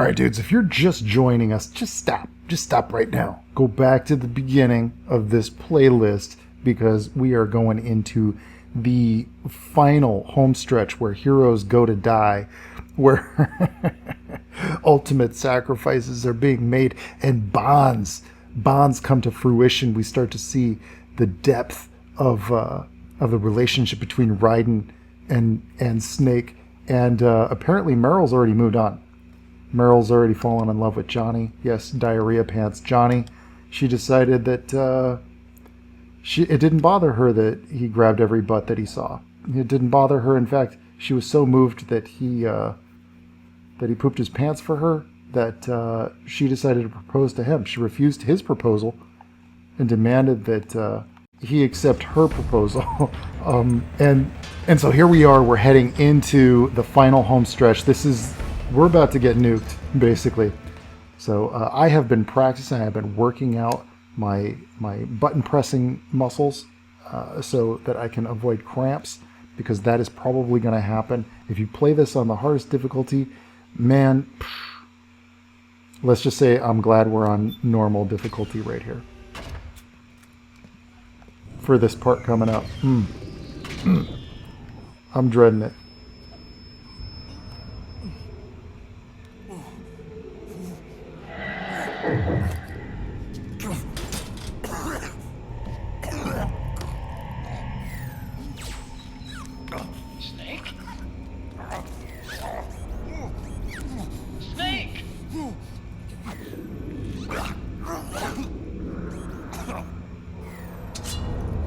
All right, dudes, if you're just joining us, just stop. Just stop right now. Go back to the beginning of this playlist because we are going into the final home stretch where heroes go to die, where ultimate sacrifices are being made and bonds come to fruition. We start to see the depth of the relationship between Raiden and Snake, and apparently Meryl's already moved on. Meryl's already fallen in love with Johnny. Yes, diarrhea pants Johnny. She decided that it didn't bother her that he grabbed every butt that he saw. It didn't bother her. In fact, she was so moved that he pooped his pants for her that she decided to propose to him. She refused his proposal and demanded that he accept her proposal. And so here we are. We're heading into the final home stretch. We're about to get nuked, basically. So I have been practicing. I've been working out my button pressing muscles so that I can avoid cramps, because that is probably going to happen if you play this on the hardest difficulty. Man, let's just say I'm glad we're on normal difficulty right here for this part coming up. I'm dreading it.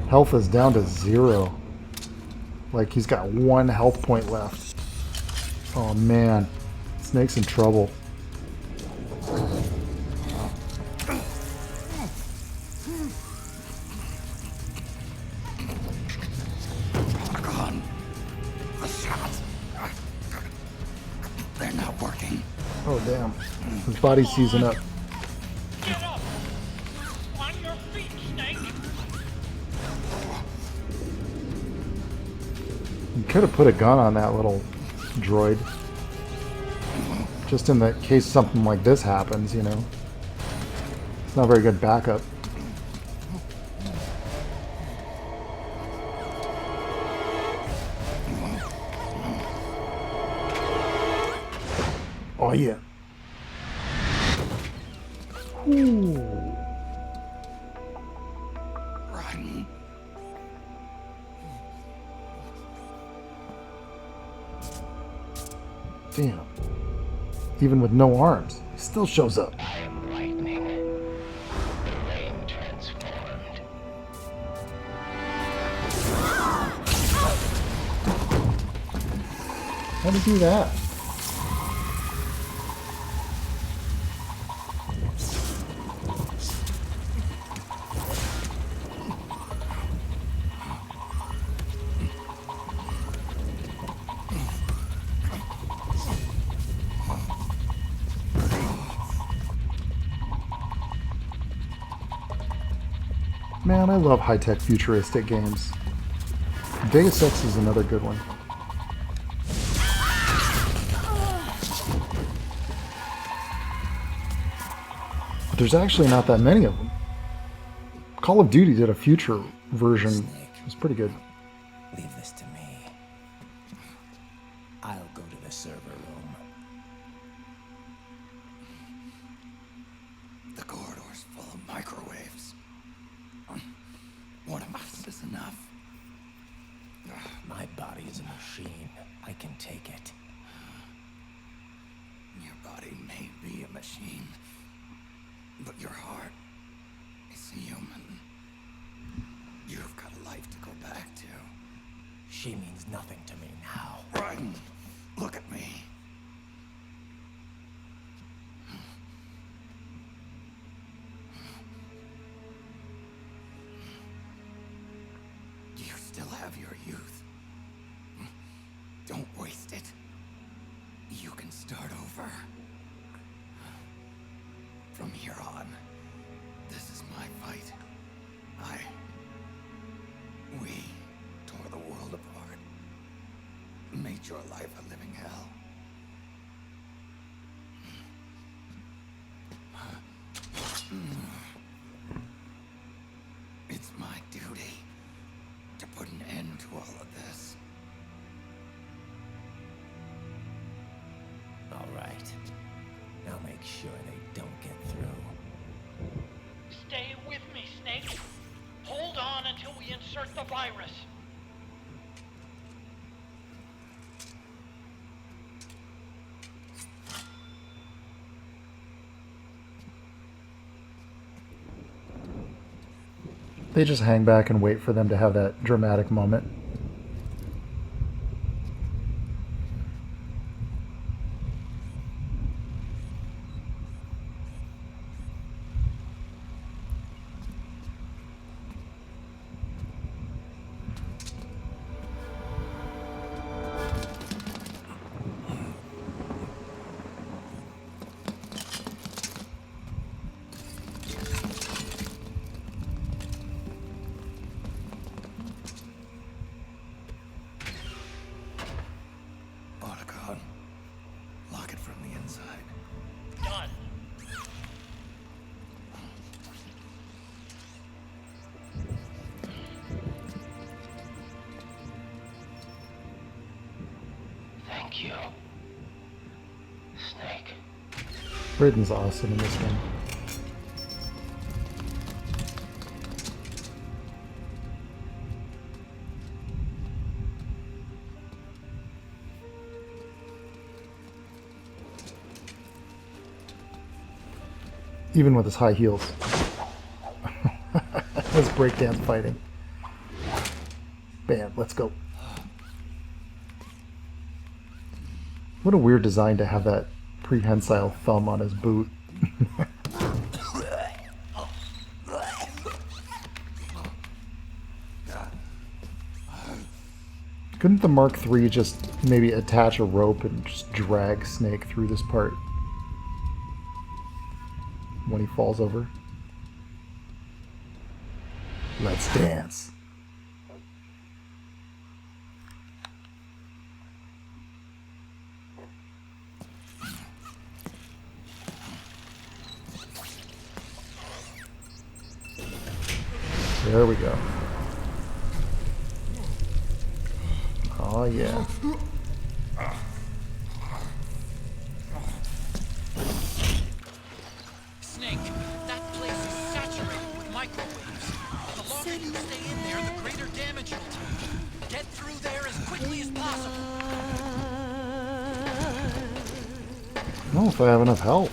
Health is down to 0. Like, he's got 1 health point left. Oh man, Snake's in trouble. Otacon. The shots. They're not working. Oh damn. His body's seizing up. Get up! On your feet, Snake! You could have put a gun on that little droid. Just in the case something like this happens, you know. It's not very good backup. Oh yeah. Ooh. Run. Damn. Even with no arms, he still shows up. I am lightning. The rain transformed. How do you do that? Man, I love high-tech futuristic games. Deus Ex is another good one. But there's actually not that many of them. Call of Duty did a future version. It was pretty good. Leave this to me. I'll go to the server room. The corridor's full of microwaves. One of us is enough. My body is a machine. I can take it. Your body may be a machine, but your heart is human. You've got a life to go back to. She means nothing to me now. Raiden, look at me. You still have your youth. Don't waste it. You can start over. From here on, this is my fight. We tore the world apart. Made your life a living hell. out. I'll make sure they don't get through. Stay with me, Snake. Hold on until we insert the virus. They just hang back and wait for them to have that dramatic moment. Otacon. Lock it from the inside. Done. Thank you, Snake. Raiden's awesome in this one. Even with his high heels. That's breakdance fighting. Bam, let's go. What a weird design to have that prehensile thumb on his boot. Couldn't the Mark III just maybe attach a rope and just drag Snake through this part when he falls over? Let's dance. There we go. Oh yeah. Snake, that place is saturated with microwaves. The longer you stay in there, the greater damage you'll take. Get through there as quickly as possible. I don't know if I have enough health.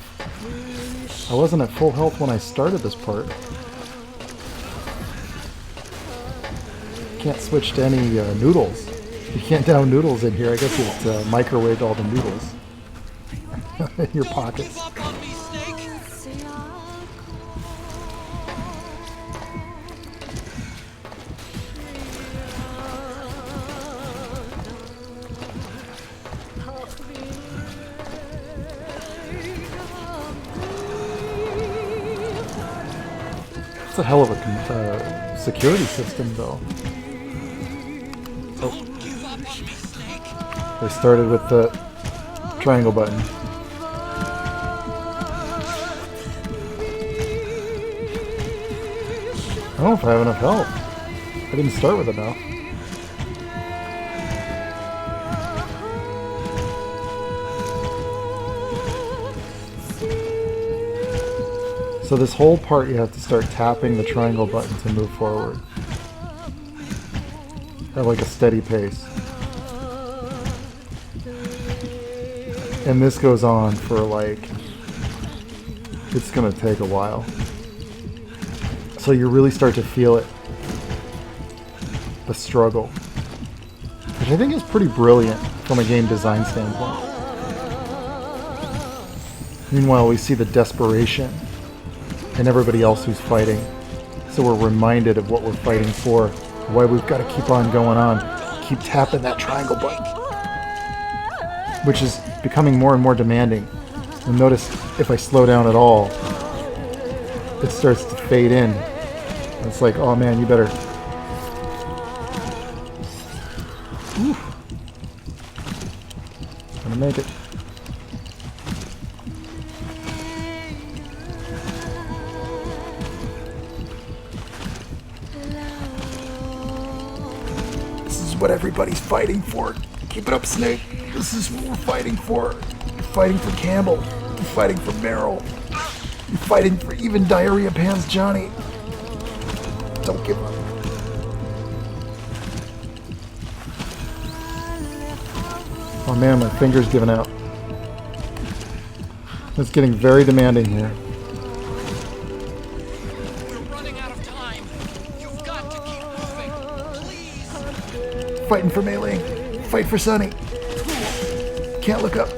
I wasn't at full health when I started this part. Can't switch to any noodles. You can't down noodles in here. I guess it's microwaved all the noodles in your pockets. Don't give up on me, Snake! It's a hell of a security system, though. Oh, Don't give up on me, Snake! they started with the triangle button. I don't know if I have enough health. I didn't start with enough. So this whole part you have to start tapping the triangle button to move forward. At like a steady pace. And this goes on for like, it's gonna take a while. So you really start to feel it. The struggle. Which I think is pretty brilliant from a game design standpoint. Meanwhile, we see the desperation and everybody else who's fighting. So we're reminded of what we're fighting for, why we've got to keep on going on, keep tapping that triangle button, which is becoming more and more demanding. And notice if I slow down at all, it starts to fade in. It's like, oh man, you better. Whew. Gonna make it. This is what everybody's fighting for. Keep it up, Snake. This is what we're fighting for. fighting for Campbell. You're fighting for Meryl. You're fighting for even Diarrhea Pants Johnny. Don't give up. Oh man, my finger's giving out. It's getting very demanding here. We're running out of time. You've got to keep moving. Please. Fighting for Mei-Ling. Fight for Sunny. Can't look up.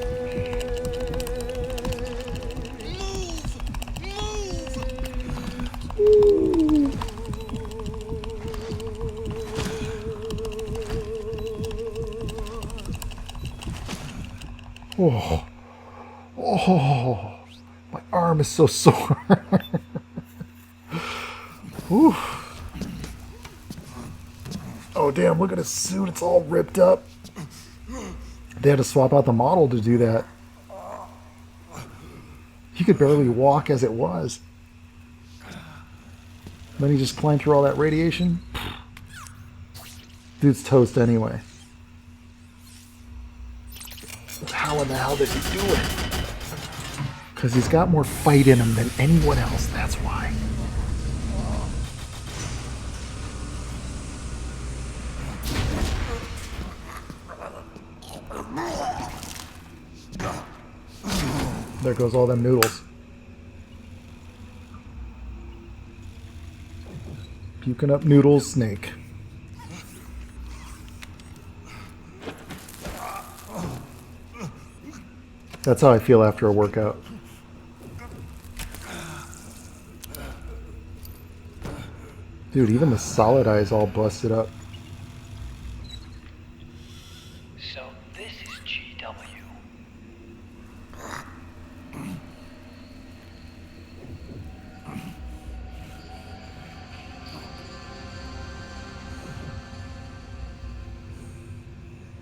Oh, oh, my arm is so sore. Whew. Oh, damn, look at his suit. It's all ripped up. They had to swap out the model to do that. He could barely walk as it was. Then he just climbed through all that radiation. Dude's toast anyway. How in the hell did he do it? Because he's got more fight in him than anyone else, that's why. There goes all them noodles. Puking up noodles, snake. That's how I feel after a workout. Dude, even the solid eye is all busted up. So this is GW.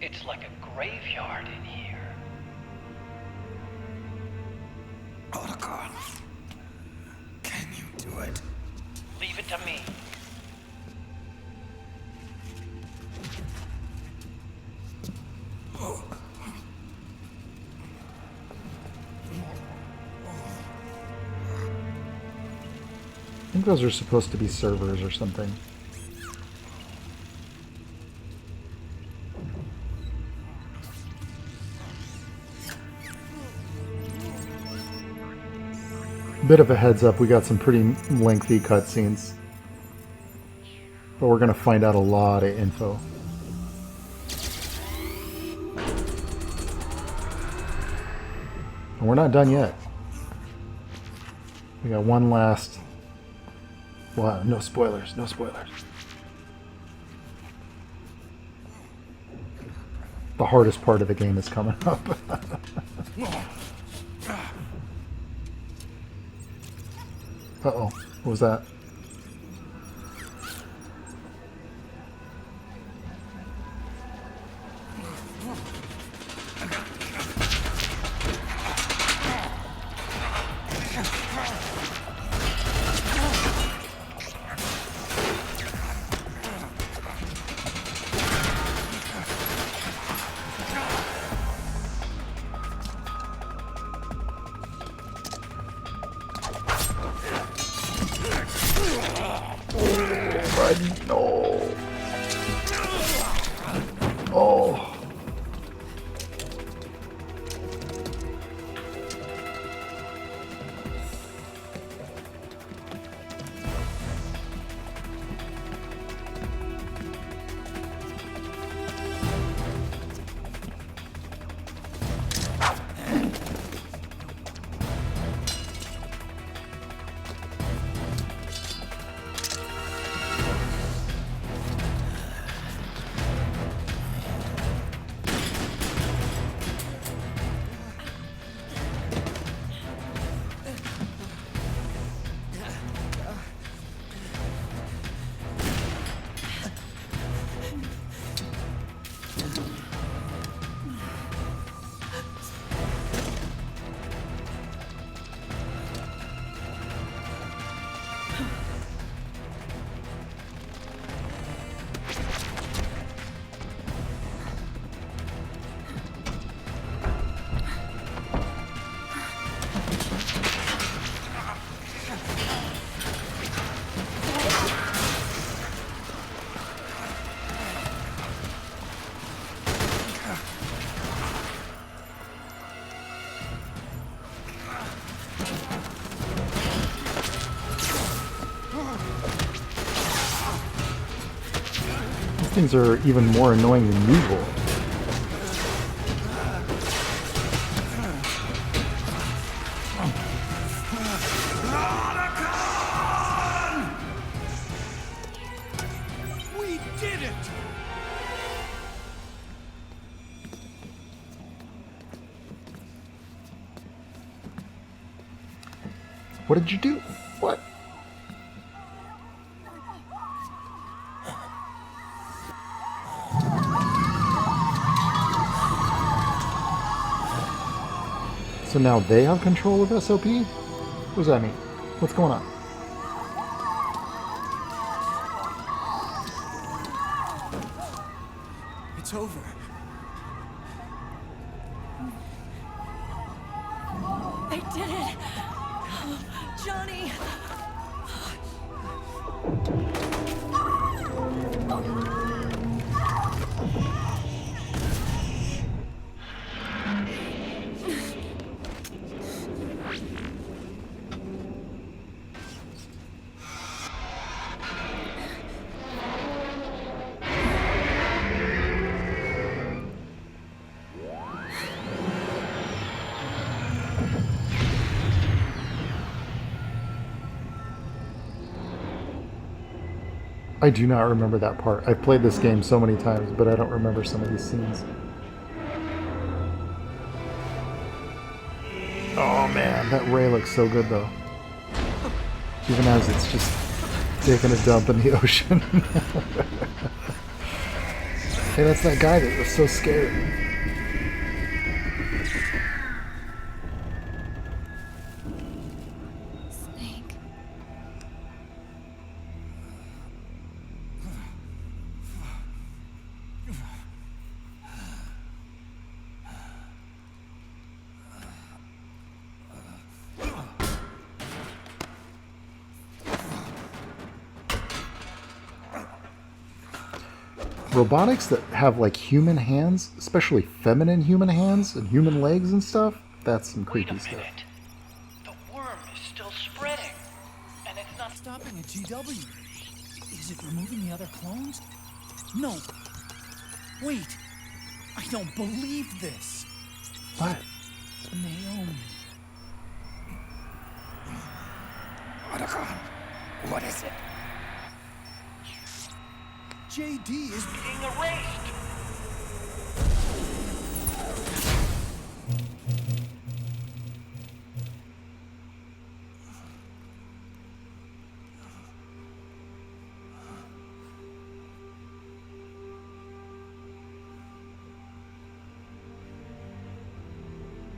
It's like a graveyard in here. Otacon, can you do it? Leave it to me. I think those are supposed to be servers or something. Bit of a heads up, we got some pretty lengthy cutscenes. But we're going to find out a lot of info. And we're not done yet. We got one last... Wow, no spoilers, no spoilers. The hardest part of the game is coming up. Uh-oh, what was that? No. Oh. things are even more annoying than usual. We did it! What did you do? What? So now they have control of SOP? What does that mean? What's going on? It's over. They did it! Johnny! I do not remember that part. I've played this game so many times, but I don't remember some of these scenes. Oh man, that ray looks so good though. Even as it's just taking a dump in the ocean. Hey, that's that guy that was so scared. Snake. Robotics that have like human hands, especially feminine human hands and human legs and stuff, that's some creepy stuff. The worm is still spreading, and it's not stopping at GW. Is it removing the other clones? No. Wait. I don't believe this. What? Naomi. Otacon, what is it? JD is being erased.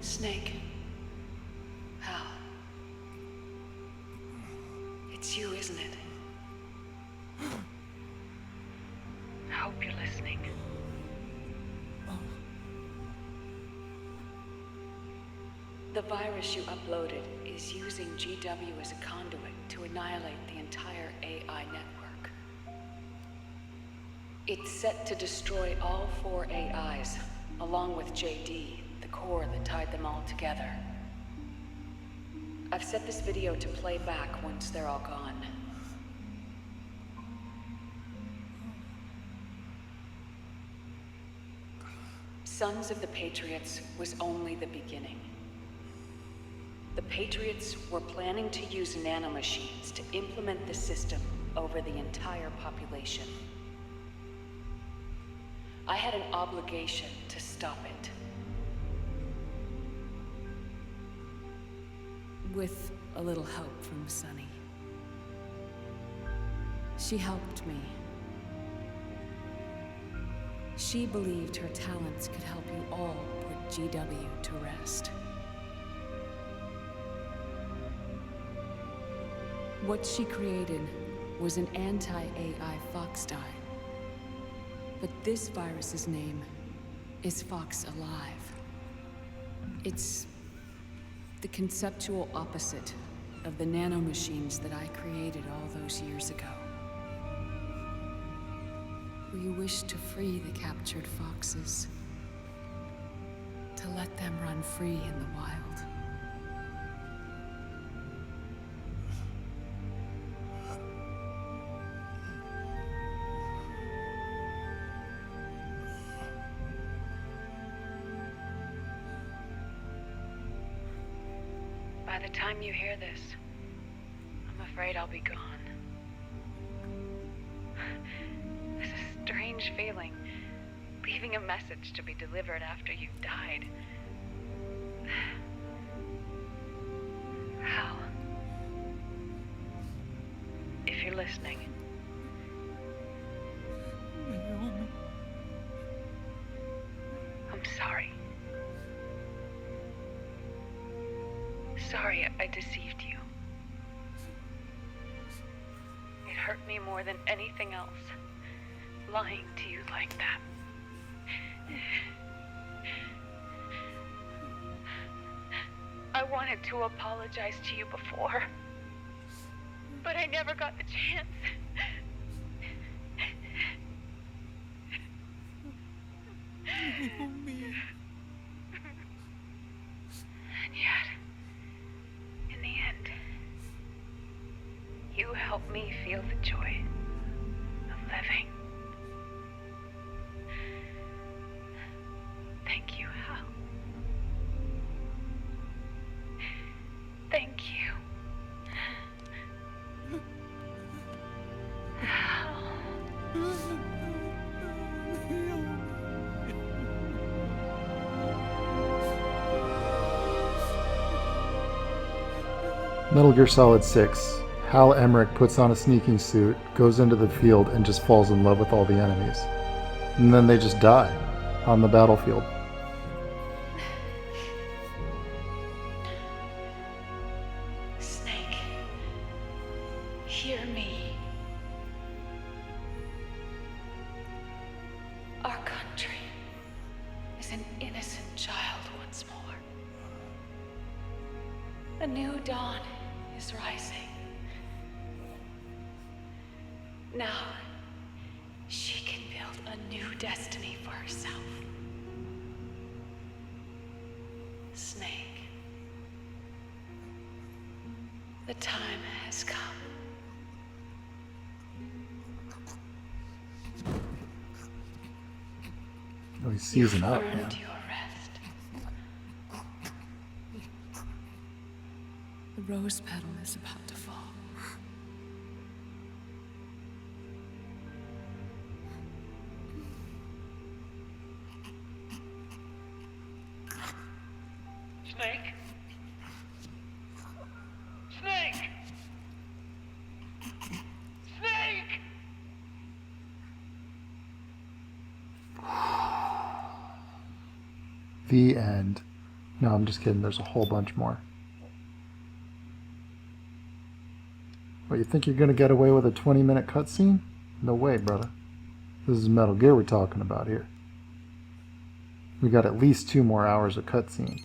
Snake. How? It's you, isn't it? I hope you're listening. The virus you uploaded is using GW as a conduit to annihilate the entire AI network. It's set to destroy all 4 AIs, along with JD, the core that tied them all together. I've set this video to play back once they're all gone. Sons of the Patriots was only the beginning. The Patriots were planning to use nanomachines to implement the system over the entire population. I had an obligation to stop it. With a little help from Sunny. She helped me. She believed her talents could help you all put GW to rest. What she created was an anti-AI fox dye. But this virus's name is Fox Alive. It's the conceptual opposite of the nanomachines that I created all those years ago. We wish to free the captured foxes, to let them run free in the wild. the time you hear this, I'm afraid I'll be gone. It's a strange feeling, leaving a message to be delivered after you've died. Hal, if you're listening, I'm sorry. Sorry I deceived you. It hurt me more than anything else, lying to you like that. I wanted to apologize to you before, but I never got the chance. And yet, in the end, you helped me feel the joy of living. Thank you, Hal. Thank you. Metal Gear Solid 6. Hal Emmerich puts on a sneaking suit, goes into the field, and just falls in love with all the enemies. And then they just die on the battlefield. Snake, hear me. Our country is an innocent child once more. A new dawn is rising. Now, she can build a new destiny for herself. Snake, the time has come. Oh, he's seasoned up, Earned man. your rest. The rose petal is about to fall. Snake? Snake! Snake! The end. No, I'm just kidding. There's a whole bunch more. What, you think you're going to get away with a 20-minute cutscene? No way, brother. This is Metal Gear we're talking about here. We got at least 2 more hours of cutscenes.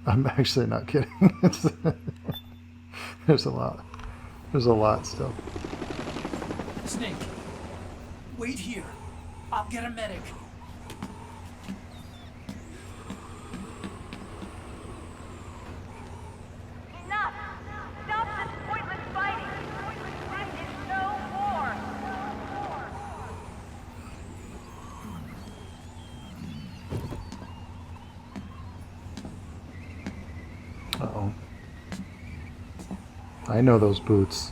I'm actually not kidding. There's a lot. There's a lot still. Snake, wait here. I'll get a medic. Enough! Stop this pointless fighting! This is no war! Uh-oh. I know those boots.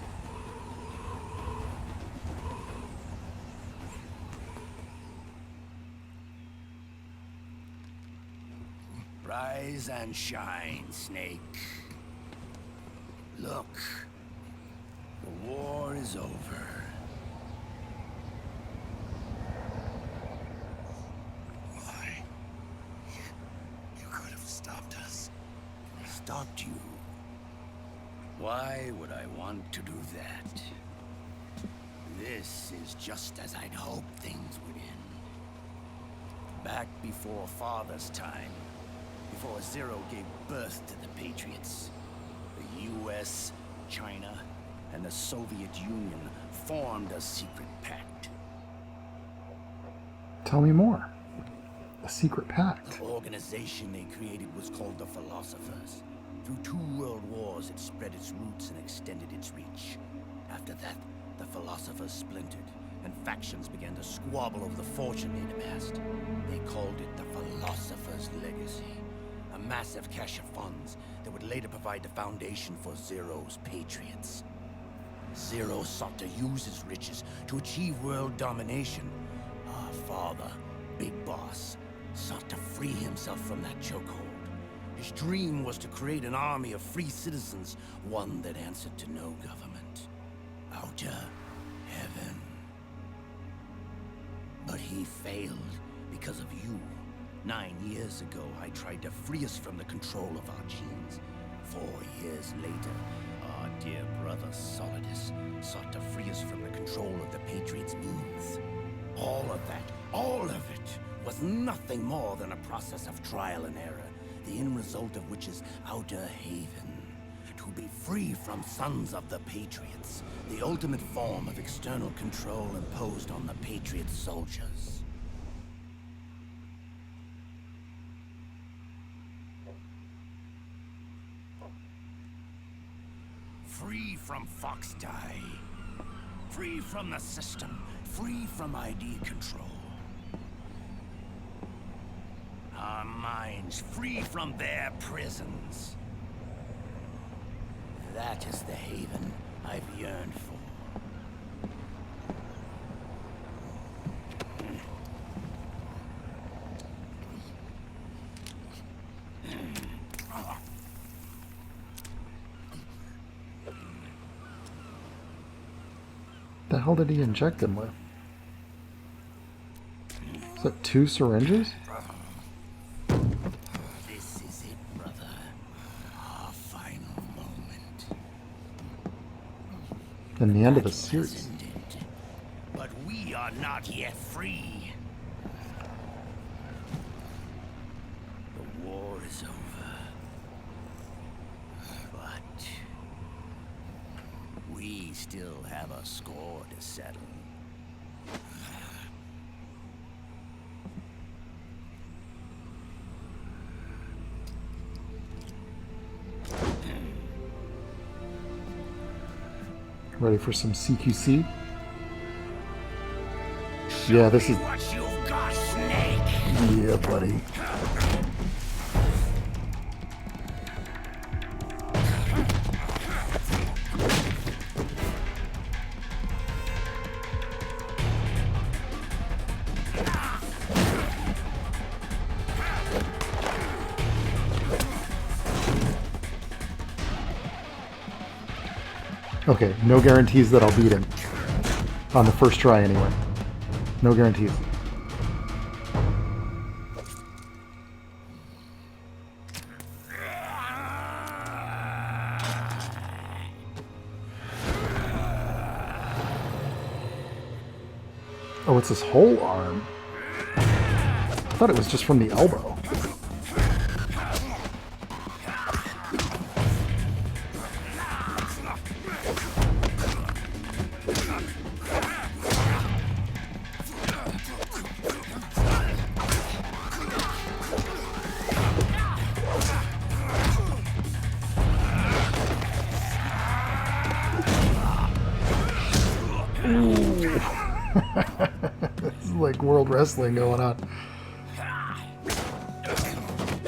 Rise and shine, Snake. Look, the war is over. Why? You could have stopped us. Stopped you? Why would I want to do that? This is just as I'd hoped things would end. Back before Father's time, before Zero gave birth to the Patriots, the US, China, and the Soviet Union formed a secret pact. Tell me more. A secret pact. The organization they created was called the Philosophers. Through 2 world wars, it spread its roots and extended its reach. After that, the Philosophers splintered, and factions began to squabble over the fortune they'd amassed. They called it the Philosopher's Legacy, a massive cache of funds that would later provide the foundation for Zero's Patriots. Zero sought to use his riches to achieve world domination. Our father, Big Boss, sought to free himself from that chokehold. His dream was to create an army of free citizens, one that answered to no government. Outer heaven. But he failed because of you. 9 years ago, I tried to free us from the control of our genes. 4 years later, our dear brother Solidus sought to free us from the control of the Patriots' means. All of it, was nothing more than a process of trial and error, the end result of which is Outer Haven. To be free from sons of the Patriots, the ultimate form of external control imposed on the Patriot soldiers. Free from Foxdie. Free from the system. Free from ID control. Our minds free from their prisons. That is the haven I've yearned for. The hell did he inject him with? Is that 2 syringes? This is it, brother. Our final moment. And the end of the Battle has series. ended, but we are not yet free. The war is over. But we still have a score to settle. Ready for some CQC? Yeah, this is... What you've got, Snake! Yeah, buddy. Okay, no guarantees that I'll beat him. On the first try, anyway. No guarantees. Oh, it's his whole arm. I thought it was just from the elbow. This is like World Wrestling going on.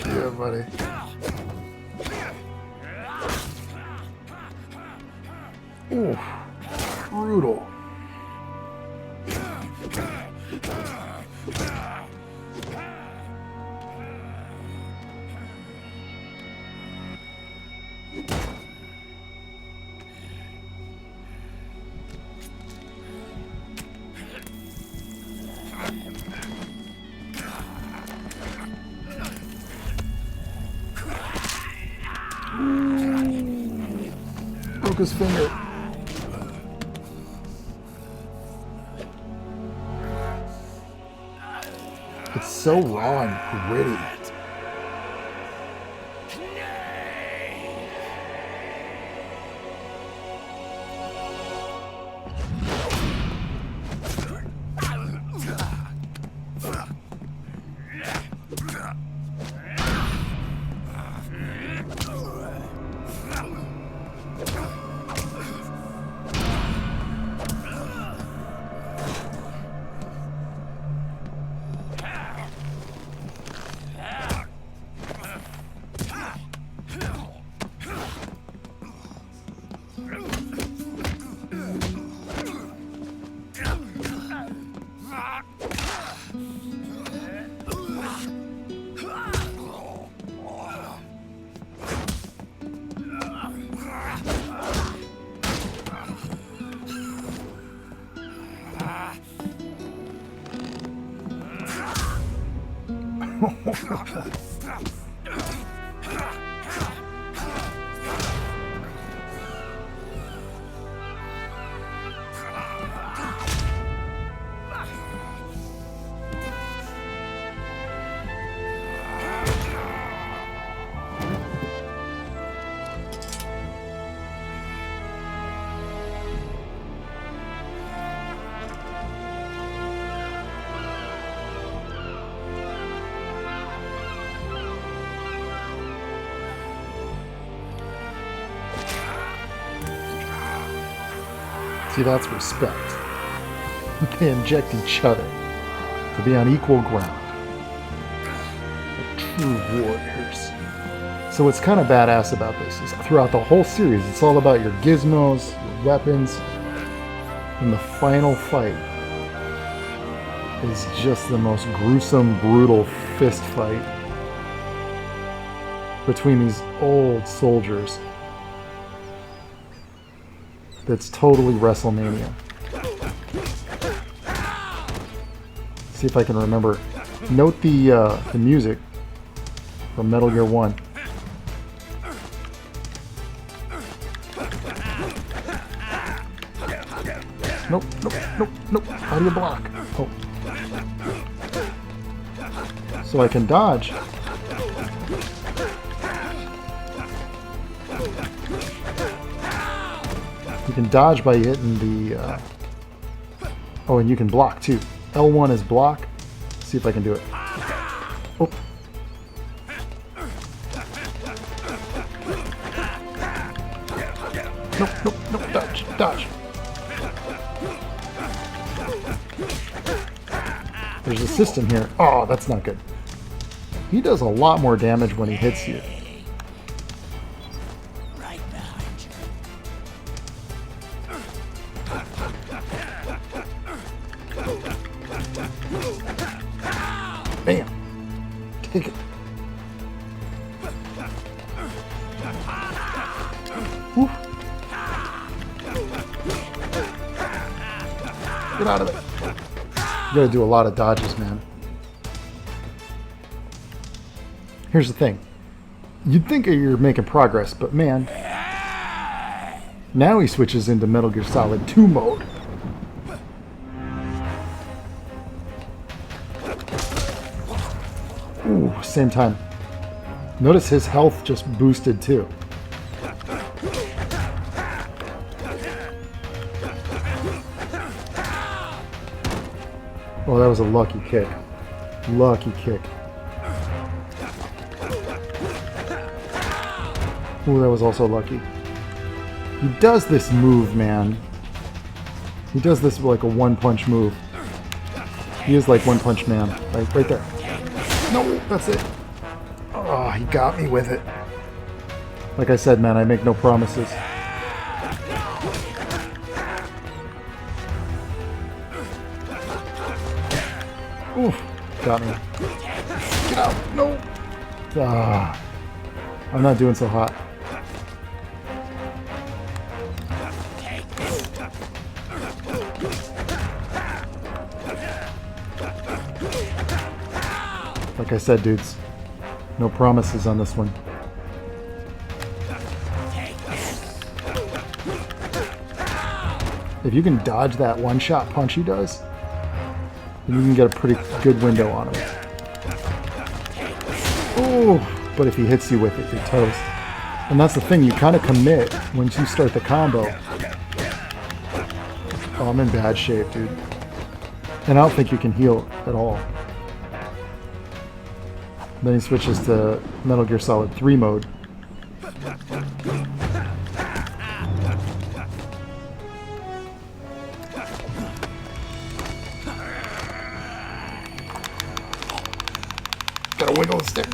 Yeah, buddy. Ooh, brutal. Broke his finger. It's so raw and gritty. See, that's respect. They inject each other to be on equal ground. Like true warriors. So what's kind of badass about this is throughout the whole series, it's all about your gizmos, your weapons, and the final fight is just the most gruesome, brutal fist fight between these old soldiers. That's totally WrestleMania. See if I can remember. Note the music from Metal Gear 1. Nope, nope, nope, nope. How do you block? Oh. So I can dodge. You can dodge by hitting the... Oh, and you can block too. L1 is block. See if I can do it. Oh. Nope, nope, nope. Dodge, dodge. There's a system here. Oh, that's not good. He does a lot more damage when he hits you. Bam! Take it. Woo. Get out of it. You gotta do a lot of dodges, man. Here's the thing. You'd think you're making progress, but man, now he switches into Metal Gear Solid 2 mode. Ooh, same time. Notice his health just boosted too. Oh, that was a lucky kick. Lucky kick. Ooh, that was also lucky. He does this move, man. He does this like a one-punch move. He is like One Punch Man. Right there. No, that's it. Oh, he got me with it. Like I said, man, I make no promises. Oof, got me. Get out, no. Ah, I'm not doing so hot. Like I said, dudes, no promises on this one. If you can dodge that one-shot punch he does, then you can get a pretty good window on him. Oh, but if he hits you with it, you're toast. And that's the thing, you kind of commit once you start the combo. Oh, I'm in bad shape, dude. And I don't think you can heal at all. Then he switches to Metal Gear Solid 3 mode. Gotta wiggle the stick.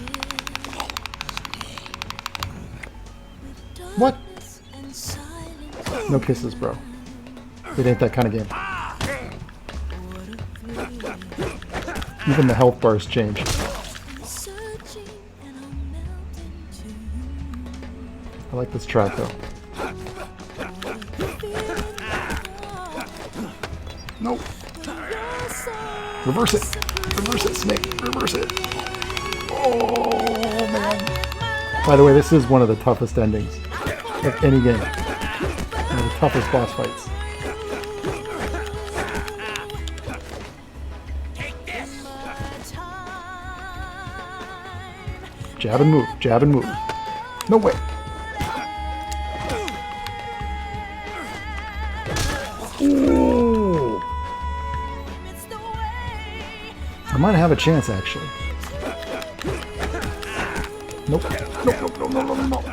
What? No kisses, bro. It ain't that kind of game. Even the health bars change. I like this track though. Nope. Reverse it. Reverse it, Snake. Reverse it. Oh, man. By the way, this is one of the toughest endings of any game. One of the toughest boss fights. Jab and move, jab and move. No way. Ooh. I might have a chance, actually. Nope. Nope, no, no, no, no, no.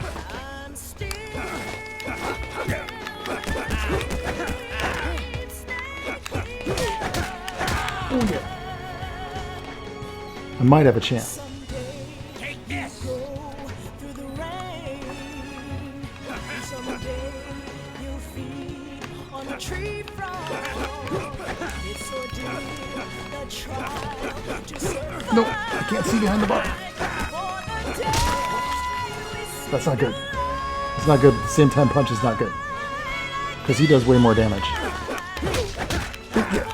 Oh, yeah. I might have a chance. Nope, I can't see behind the bar. That's not good. It's not good. The same time punch is not good. Because he does way more damage. Ooh, yeah.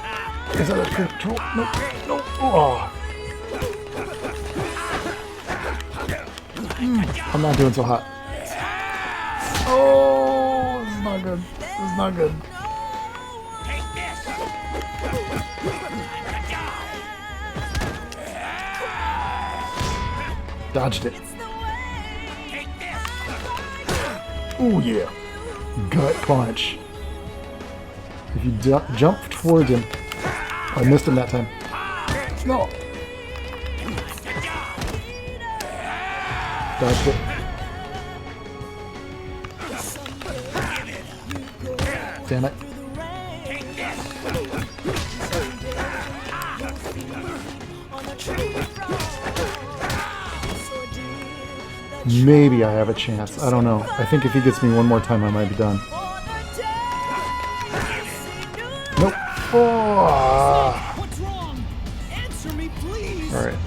Is that a control? Nope. Nope. Oh. I'm not doing so hot. Oh, this is not good. This is not good. Dodged it. Oh yeah. Gut punch. If you jump towards him. I missed him that time. No. Dodged it. Damn it. Maybe I have a chance. I don't know. I think if he gets me one more time, I might be done. Nope. Oh. What's wrong? Answer me, please. All right.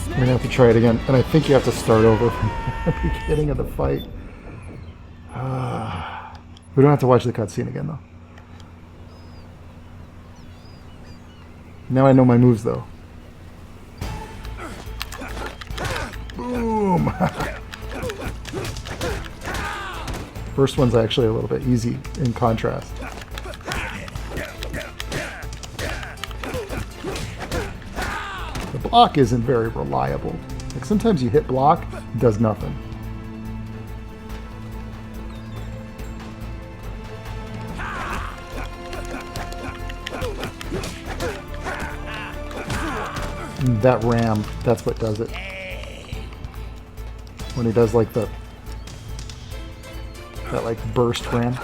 We're going to have to try it again. And I think you have to start over from the beginning of the fight. We don't have to watch the cutscene again, though. Now I know my moves, though. Boom! First one's actually a little bit easy in contrast. The block isn't very reliable. Like sometimes you hit block, it does nothing. And that ram, that's what does it. When he does like that like burst ram.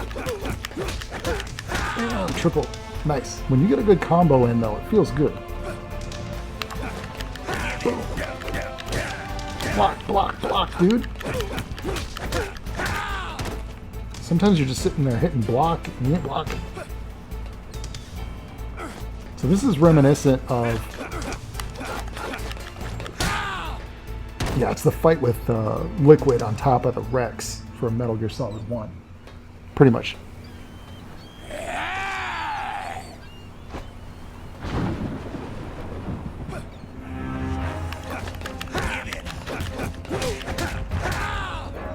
And triple. Nice. When you get a good combo in though, it feels good. Boom. Block, block, block, dude. Sometimes you're just sitting there hitting block and you ain't blocking. So this is reminiscent of... Yeah, it's the fight with Liquid on top of the Rex from Metal Gear Solid 1. Pretty much.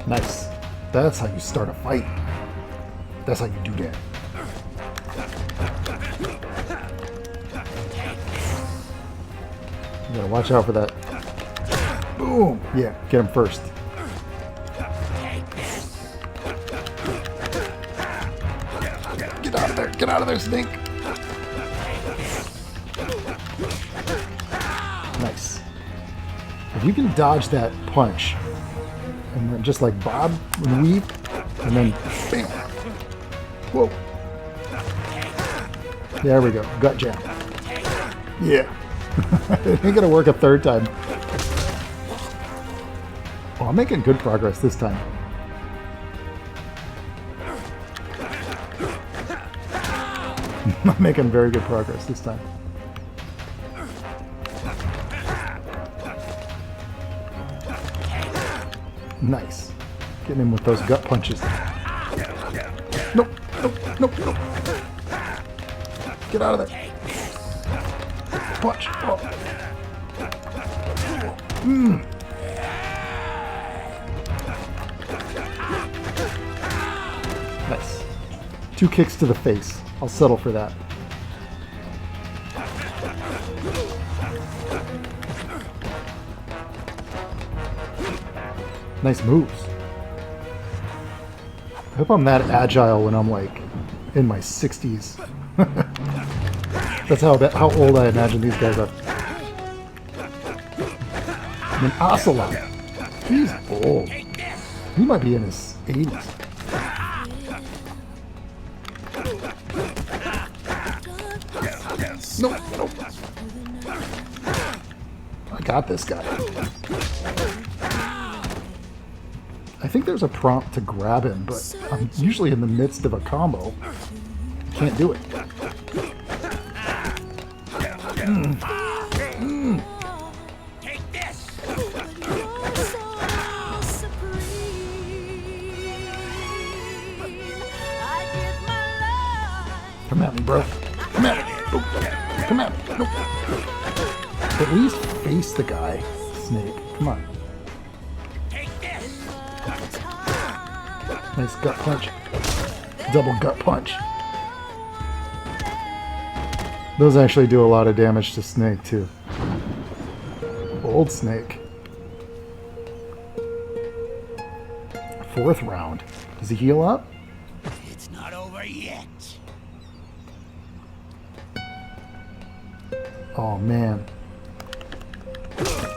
Nice. That's how you start a fight. That's how you do that. You gotta watch out for that. Boom! Yeah, get him first. Get out of there! Get out of there, Snake! Nice. If you can dodge that punch, and then just like bob and weave, and then bam! Whoa! There we go. Gut jam. Yeah. It ain't gonna work a third time. Oh, I'm making good progress this time. I'm making very good progress this time. Nice. Getting him with those gut punches. Nope, nope, nope, nope. Get out of there. Punch. Oh. Nice. 2 kicks to the face. I'll settle for that. Nice moves. I hope I'm that agile when I'm like in my 60s. That's how old I imagine these guys are. And an ocelot. He's old. He might be in his 80s. No. I got this guy. I think there's a prompt to grab him, but I'm usually in the midst of a combo. Can't do it. Take this! Come at me, bro. Come at me. Nope. Come at me. Nope. At least face the guy, Snake. Come on. Nice gut punch. Double gut punch. Those actually do a lot of damage to Snake, too. Old Snake. 4th round. Does he heal up? It's not over yet. Oh, man.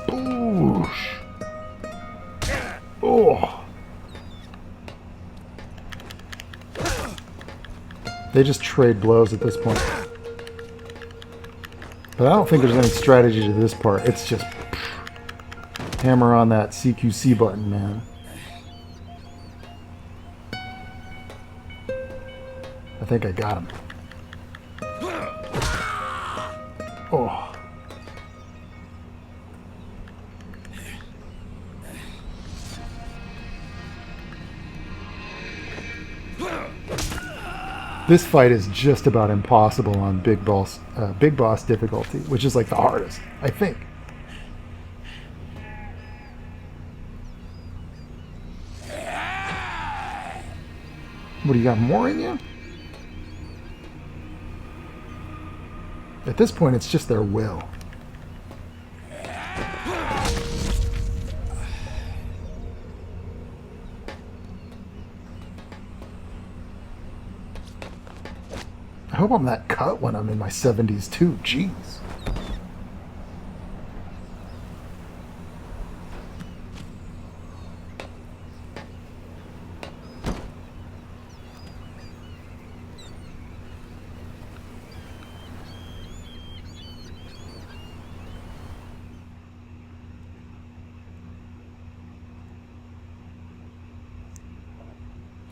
Boosh. Oh. They just trade blows at this point. But I don't think there's any strategy to this part. It's just hammer on that CQC button, man. I think I got him. Oh. This fight is just about impossible on Big Boss difficulty, which is like the hardest, I think. What, do you got more in you? At this point, it's just their will. I hope I'm that cut when I'm in my 70s too. Jeez.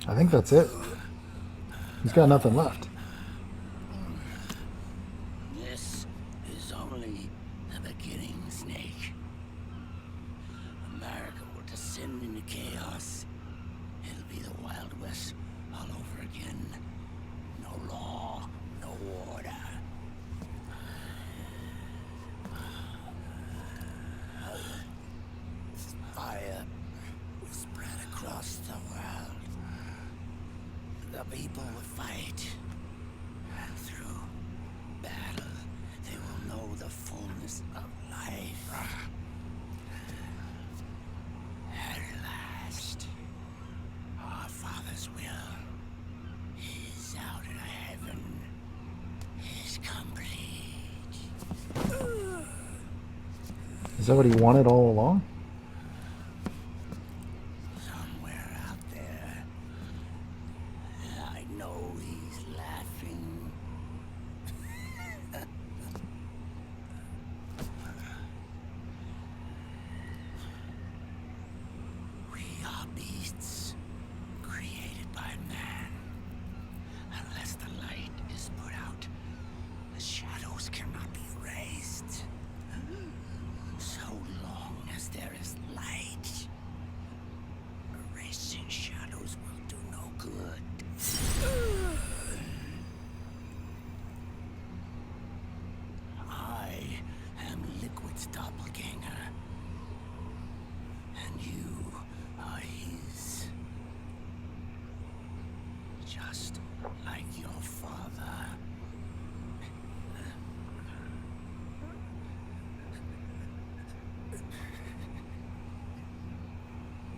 I think that's it. He's got nothing left. This is only the beginning, Snake. America will descend into chaos. It'll be the Wild West all over again. No law, no order. Fire will spread across the world. The people will fight. Through battle, they will know the fullness of life. At last, our Father's will is out in heaven, is complete. Is that what he wanted all along? Somewhere out there, I know he's laughing. We are beasts created by man. Unless the light is put out, the shadows cannot be raised. So long as there just like your father.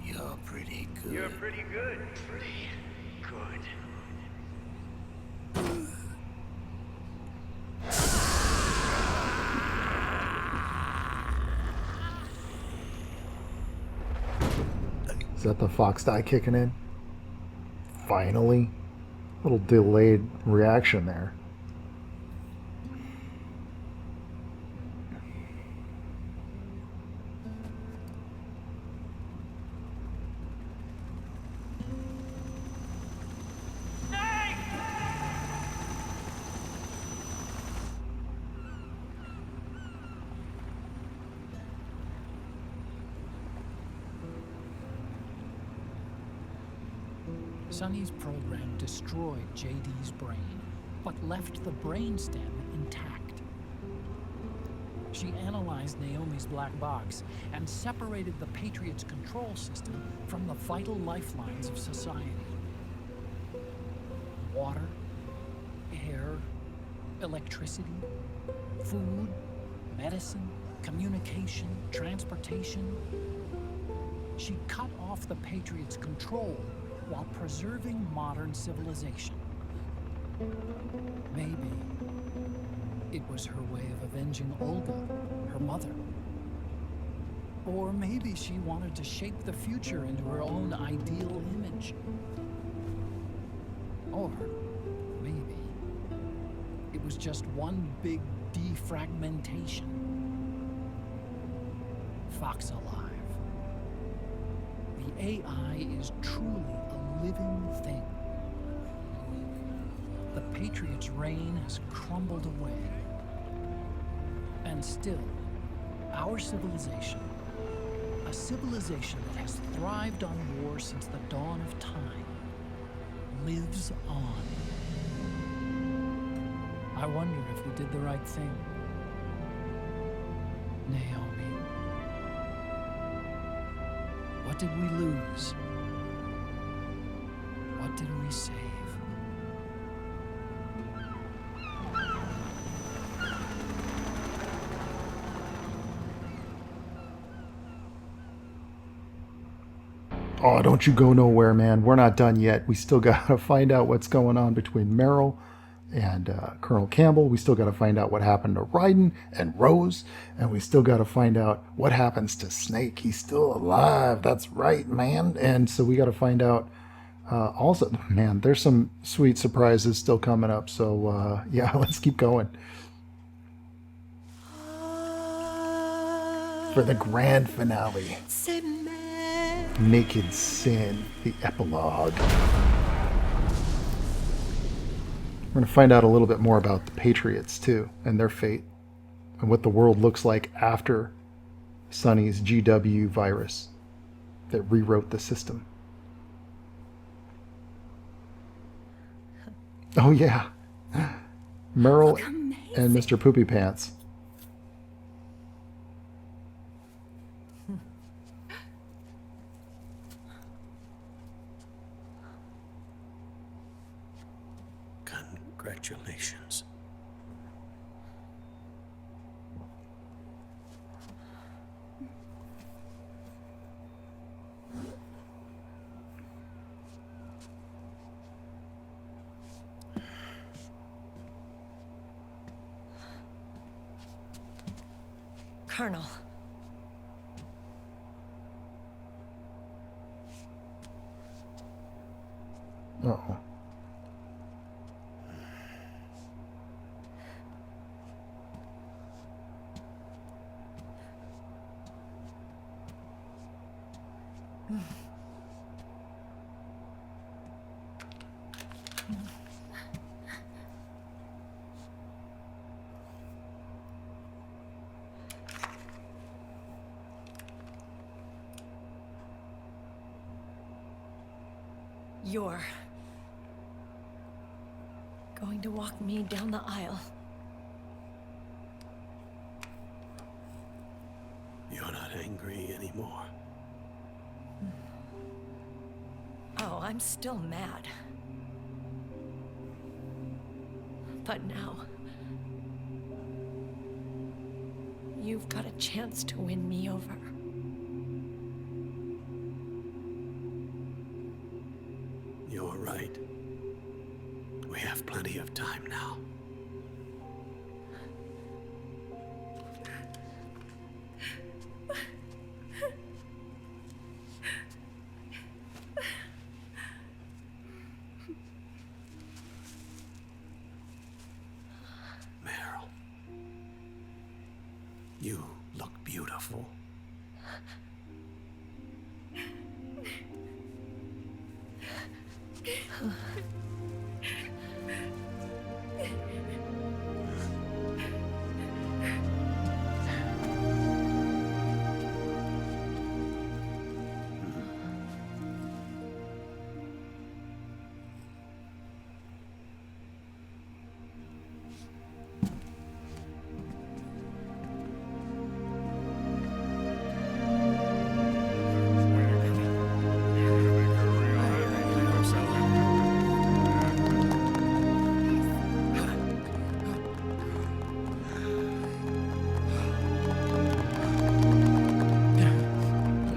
You're pretty good. You're pretty good. Pretty good. Is that the fox die kicking in? Finally. Little delayed reaction there. Sonny's program destroyed JD's brain, but left the brainstem intact. She analyzed Naomi's black box and separated the Patriots' control system from the vital lifelines of society. Water, air, electricity, food, medicine, communication, transportation. She cut off the Patriots' control while preserving modern civilization. Maybe it was her way of avenging Olga, her mother. Or maybe she wanted to shape the future into her own ideal image. Or maybe it was just one big defragmentation. Fox alive. The AI is truly a living thing. The Patriots' reign has crumbled away. And still, our civilization, a civilization that has thrived on war since the dawn of time, lives on. I wonder if we did the right thing. Naomi. What did we lose? What did we save? Oh, don't you go nowhere, man. We're not done yet. We still got to find out what's going on between Meryl and Colonel Campbell. We still got to find out what happened to Raiden and Rose. And we still got to find out what happens to Snake. He's still alive. That's right, man. And so we got to find out also, man, there's some sweet surprises still coming up. So, yeah, let's keep going. For the grand finale. Naked Sin, the epilogue. We're going to find out a little bit more about the Patriots, too, and their fate, and what the world looks like after Sonny's GW virus that rewrote the system. Oh, yeah. Meryl and Mr. Poopy Pants. Congratulations. Colonel. Uh-oh. You're going to walk me down the aisle. You're not angry anymore. Oh, I'm still mad. But now, you've got a chance to win me over. You're right. We have plenty of time now. Meryl, you look beautiful.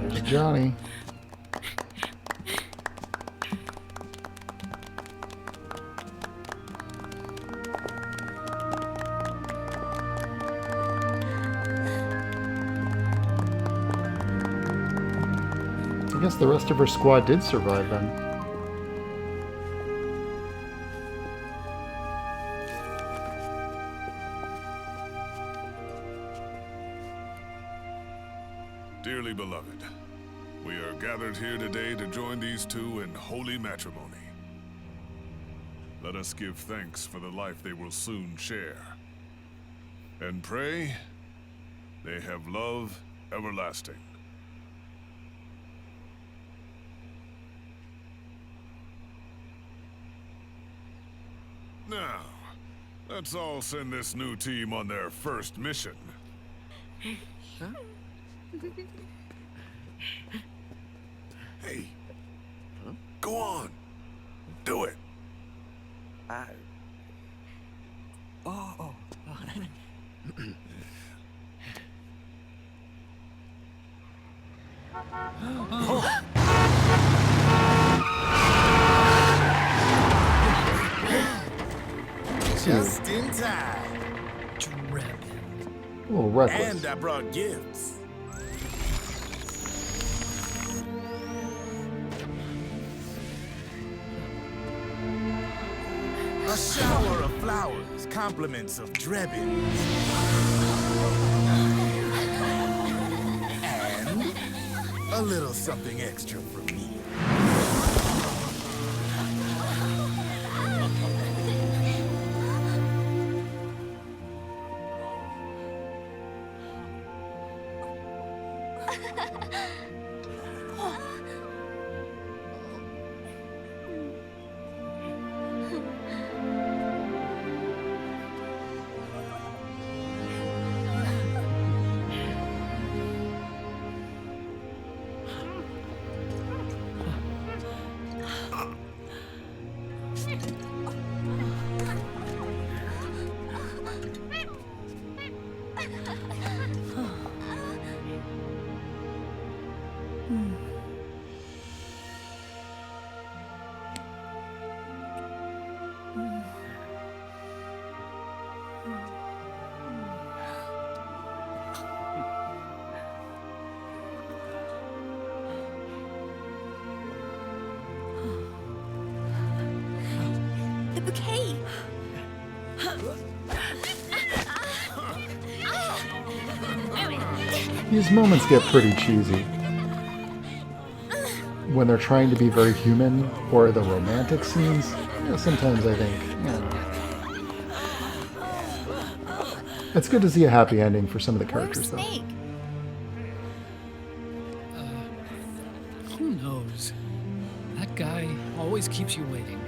There's Johnny. I guess the rest of her squad did survive then. Dearly beloved, we are gathered here today to join these two in holy matrimony. Let us give thanks for the life they will soon share, and pray they have love everlasting. Now, let's all send this new team on their first mission. Hey, go on, do it. Just in time. A little reckless. And I brought gifts. A shower of flowers, compliments of Drebin. And a little something extra from me. The bouquet! These moments get pretty cheesy. When they're trying to be very human, or the romantic scenes, you know, sometimes I think, you know, it's good to see a happy ending for some of the characters, though. Snake? Who knows? That guy always keeps you waiting.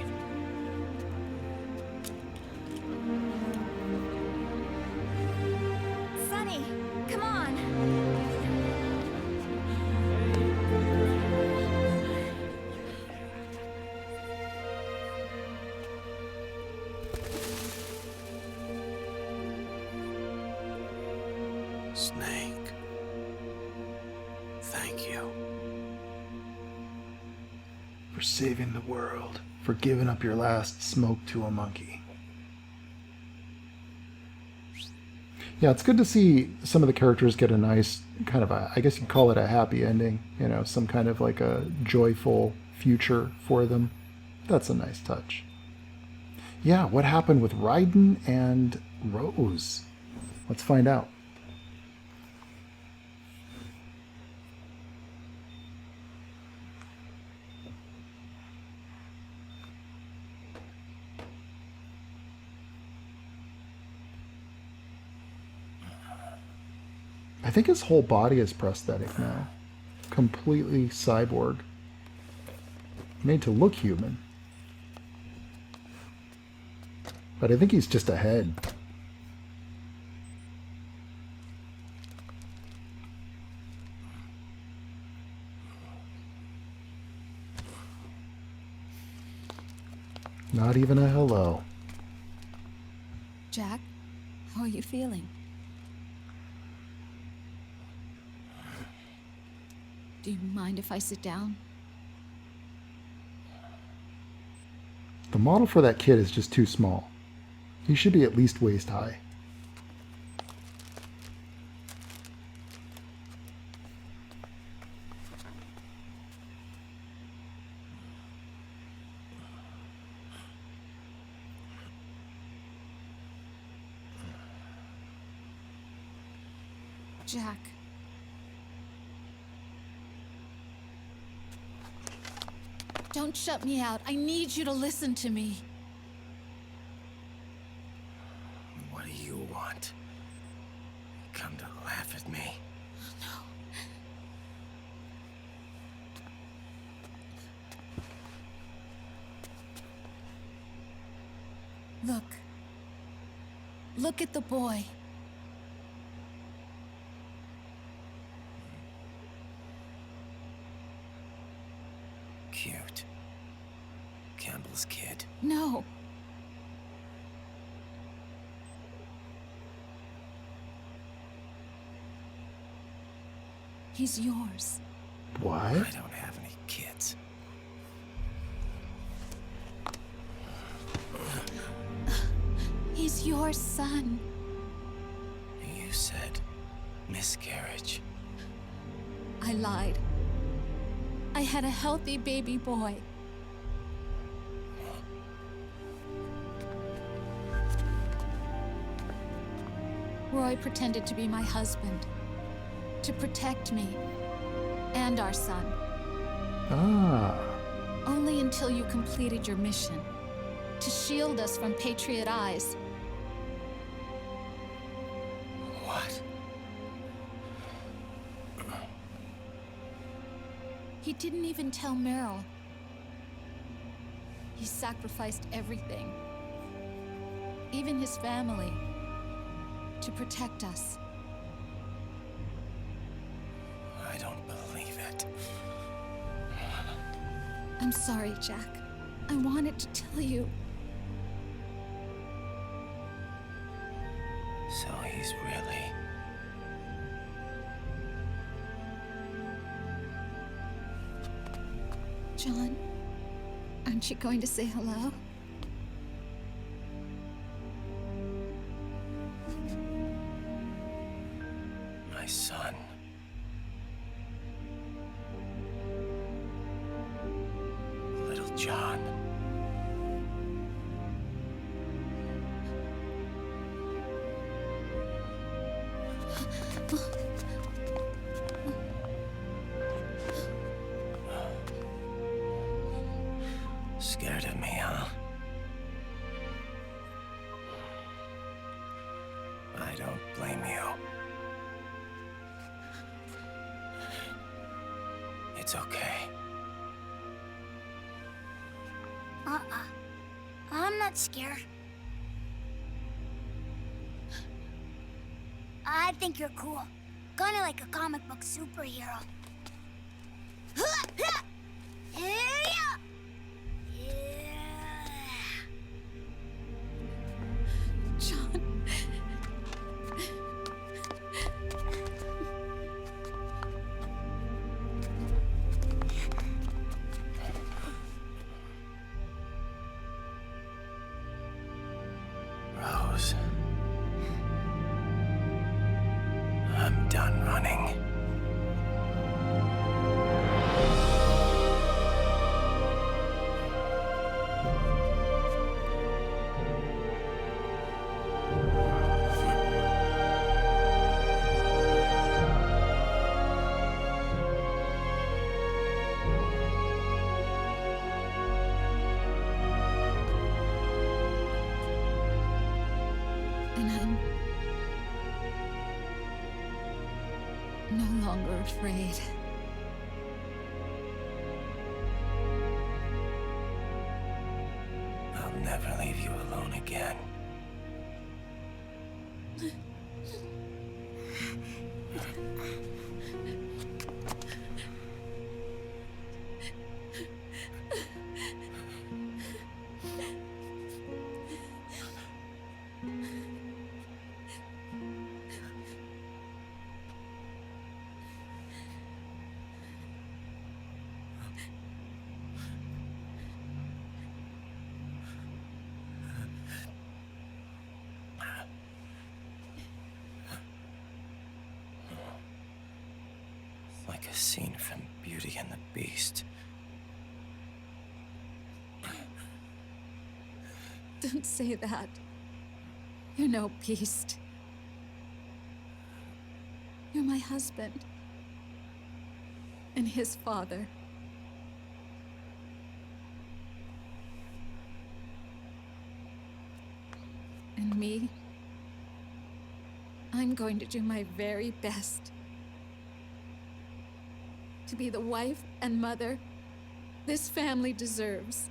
Sunny, come on! Snake. Thank you. For saving the world. For giving up your last smoke to a monkey. Yeah, it's good to see some of the characters get a nice kind of a, I guess you'd call it a happy ending. You know, some kind of like a joyful future for them. That's a nice touch. Yeah, what happened with Raiden and Rose? Let's find out. I think his whole body is prosthetic now. Completely cyborg. Made to look human. But I think he's just a head. Not even a hello. Jack, how are you feeling? Do you mind if I sit down? The model for that kid is just too small. He should be at least waist high. Jack. Don't shut me out. I need you to listen to me. What do you want? Come to laugh at me? No. Look. Look at the boy. Cute. Campbell's kid. No. He's yours. What? I don't have any kids. He's your son. You said miscarriage. I lied. I had a healthy baby boy. Roy pretended to be my husband, to protect me and our son. Ah. Only until you completed your mission, to shield us from Patriot eyes. What? He didn't even tell Meryl. He sacrificed everything, even his family, to protect us. I don't believe it. I'm sorry, Jack. I wanted to tell you. So he's really... John, aren't you going to say hello? my son. Little John. Scared of me, huh? I don't blame you. It's okay. I'm not scared. I think you're cool. Kinda like a comic book superhero. John. goes. I'm done running. And I'm no longer afraid. I'll never leave you alone again. Like a scene from Beauty and the Beast. Don't say that. You're no beast. You're my husband. And his father. And me? I'm going to do my very best to be the wife and mother this family deserves.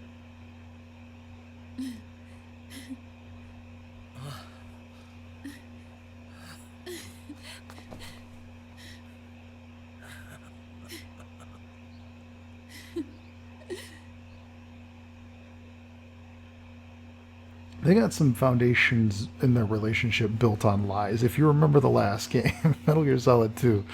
They got some foundations in their relationship built on lies. If you remember the last game, Metal Gear Solid 2,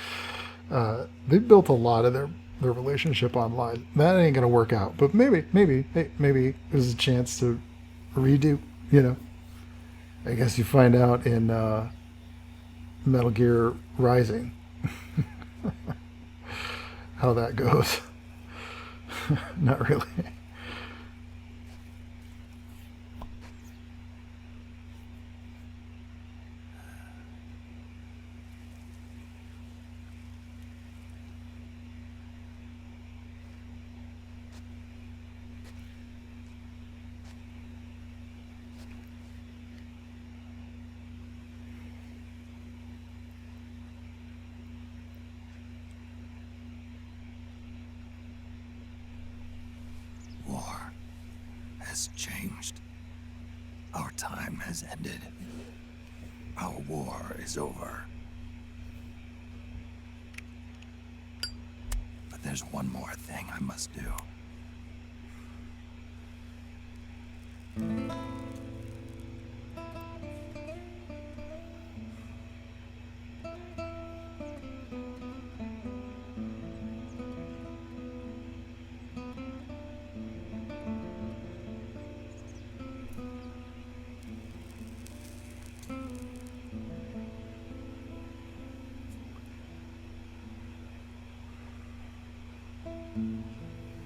they built a lot of their relationship on lies. That ain't gonna work out, but maybe there's a chance to redo. You know, I guess you find out in Metal Gear Rising how that goes. Not really. War has changed. Our time has ended. Our war is over. But there's one more thing I must do.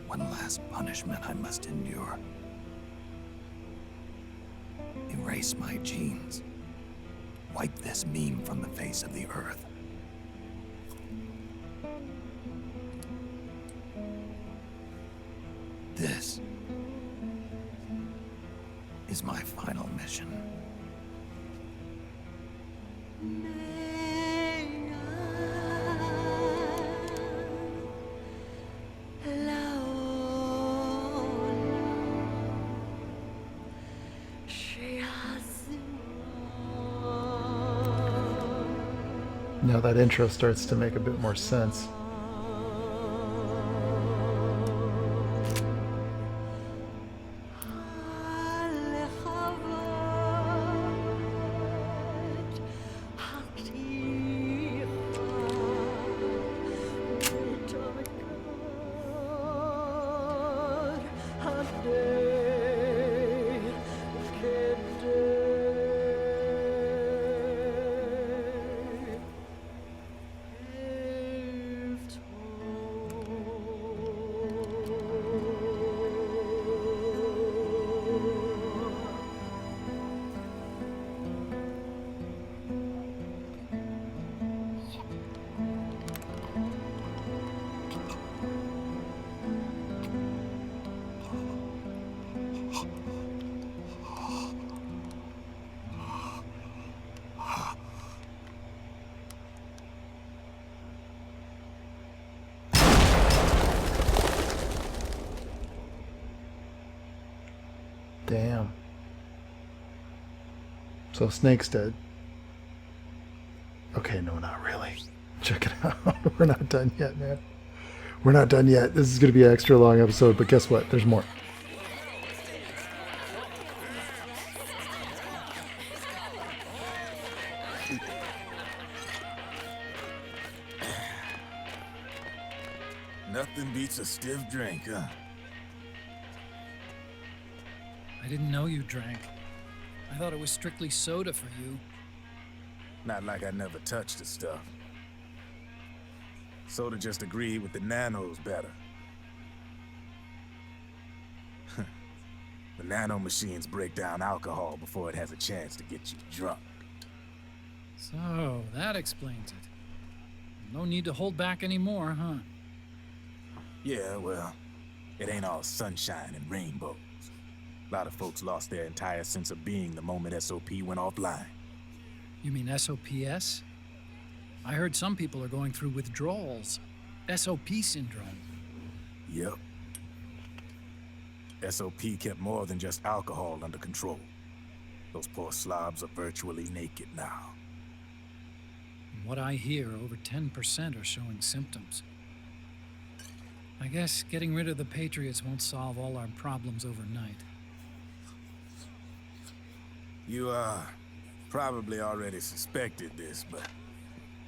One last punishment I must endure. Erase my genes. Wipe this meme from the face of the earth. This is my final mission. Now that intro starts to make a bit more sense. Damn. So Snake's dead. Okay, no, not really. Check it out. We're not done yet, man. We're not done yet. This is going to be an extra long episode, but guess what? There's more. Nothing beats a stiff drink, huh? I didn't know you drank. I thought it was strictly soda for you. Not like I never touched the stuff. Soda just agreed with the nanos better. The nano machines break down alcohol before it has a chance to get you drunk. So, that explains it. No need to hold back anymore, huh? Yeah, well, it ain't all sunshine and rainbows. A lot of folks lost their entire sense of being the moment SOP went offline. You mean SOPS? I heard some people are going through withdrawals. SOP syndrome. Yep. SOP kept more than just alcohol under control. Those poor slobs are virtually naked now. From what I hear, over 10% are showing symptoms. I guess getting rid of the Patriots won't solve all our problems overnight. You, probably already suspected this, but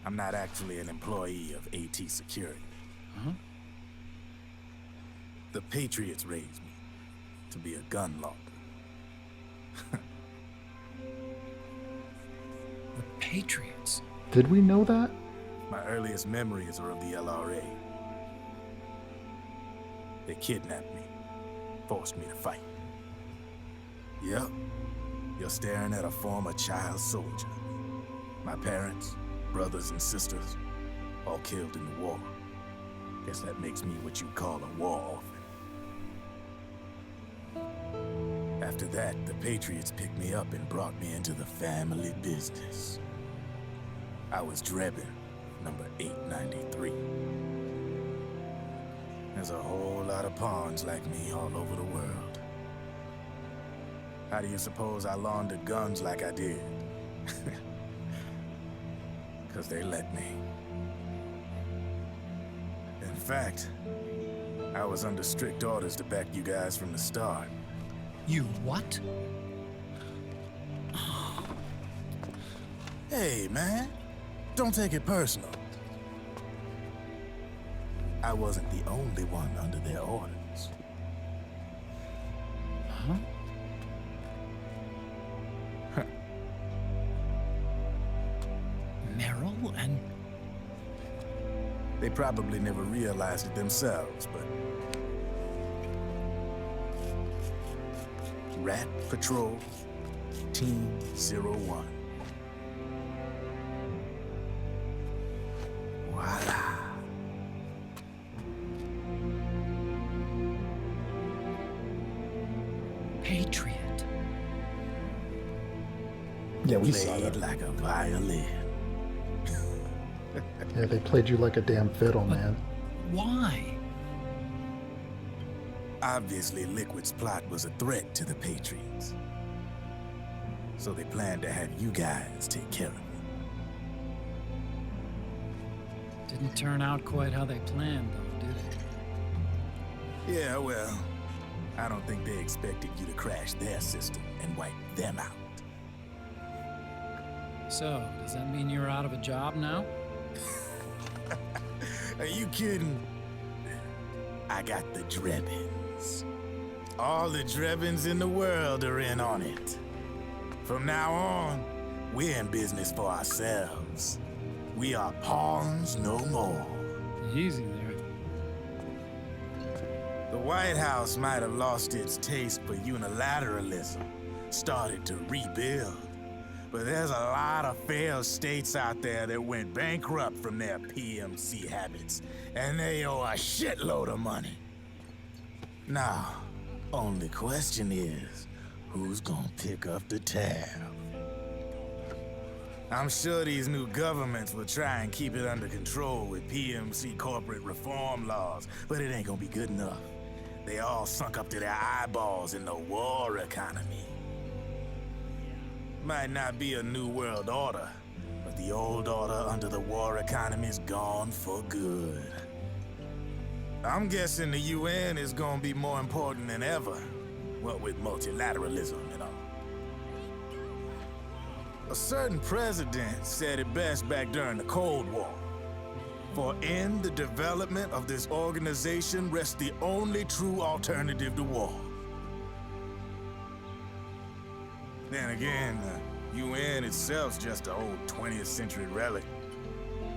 I'm not actually an employee of AT Security. Huh? The Patriots raised me to be a gun launder. The Patriots? Did we know that? My earliest memories are of the LRA. They kidnapped me, forced me to fight. Yep, you're staring at a former child soldier. My parents, brothers and sisters, all killed in the war. Guess that makes me what you'd call a war orphan. After that, the Patriots picked me up and brought me into the family business. I was Drebin, number 893. There's a whole lot of pawns like me all over the world. How do you suppose I laundered guns like I did? 'Cause they let me. In fact, I was under strict orders to back you guys from the start. You what? Hey, man. Don't take it personal. I wasn't the only one under their orders. Huh? Meryl and... They probably never realized it themselves, but... Rat Patrol, Team 01. Voila. Patriot. Yeah, we saw Played that. like a violin. Yeah, they played you like a damn fiddle, man. Why? Obviously, Liquid's plot was a threat to the Patriots. So they planned to have you guys take care of it. Didn't turn out quite how they planned, though, did it? Yeah, well, I don't think they expected you to crash their system and wipe them out. So, does that mean you're out of a job now? Are you kidding? I got the Drebins. All the Drebins in the world are in on it. From now on, we're in business for ourselves. We are pawns no more. Easy there. The White House might have lost its taste for unilateralism, started to rebuild. But there's a lot of failed states out there that went bankrupt from their PMC habits, and they owe a shitload of money. Now, only question is, who's gonna pick up the tab? I'm sure these new governments will try and keep it under control with PMC corporate reform laws, but it ain't gonna be good enough. They all sunk up to their eyeballs in the war economy. Might not be a new world order, but the old order under the war economy's gone for good. I'm guessing the UN is gonna be more important than ever, what with multilateralism and all. A certain president said it best back during the Cold War. For in the development of this organization rests the only true alternative to war. Then again, the UN itself's just an old 20th century relic.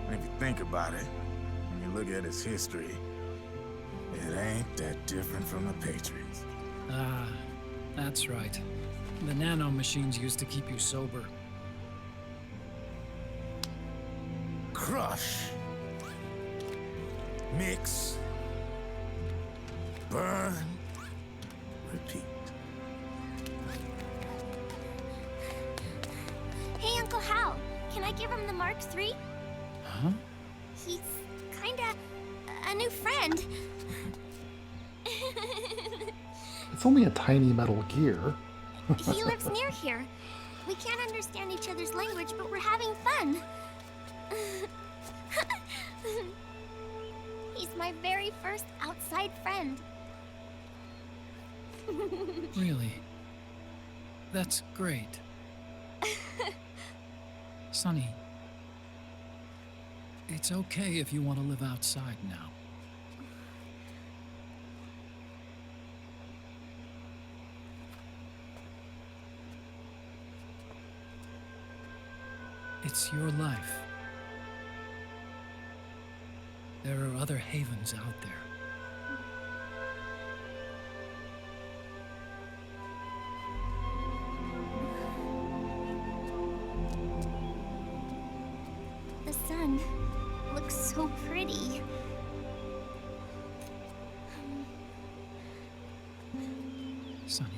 And if you think about it, when you look at its history, it ain't that different from the Patriots. Ah, that's right. The nano machines used to keep you sober. Crush. Mix. Burn. Repeat. Hey, Uncle Hal, can I give him the Mark III? Huh? He's kinda a new friend. It's only a tiny metal gear. He lives near here. We can't understand each other's language, but we're having fun. He's my very first outside friend. Really? That's great. Sonny, it's okay if you want to live outside now. It's your life. There are other havens out there. The sun looks so pretty. Sonny,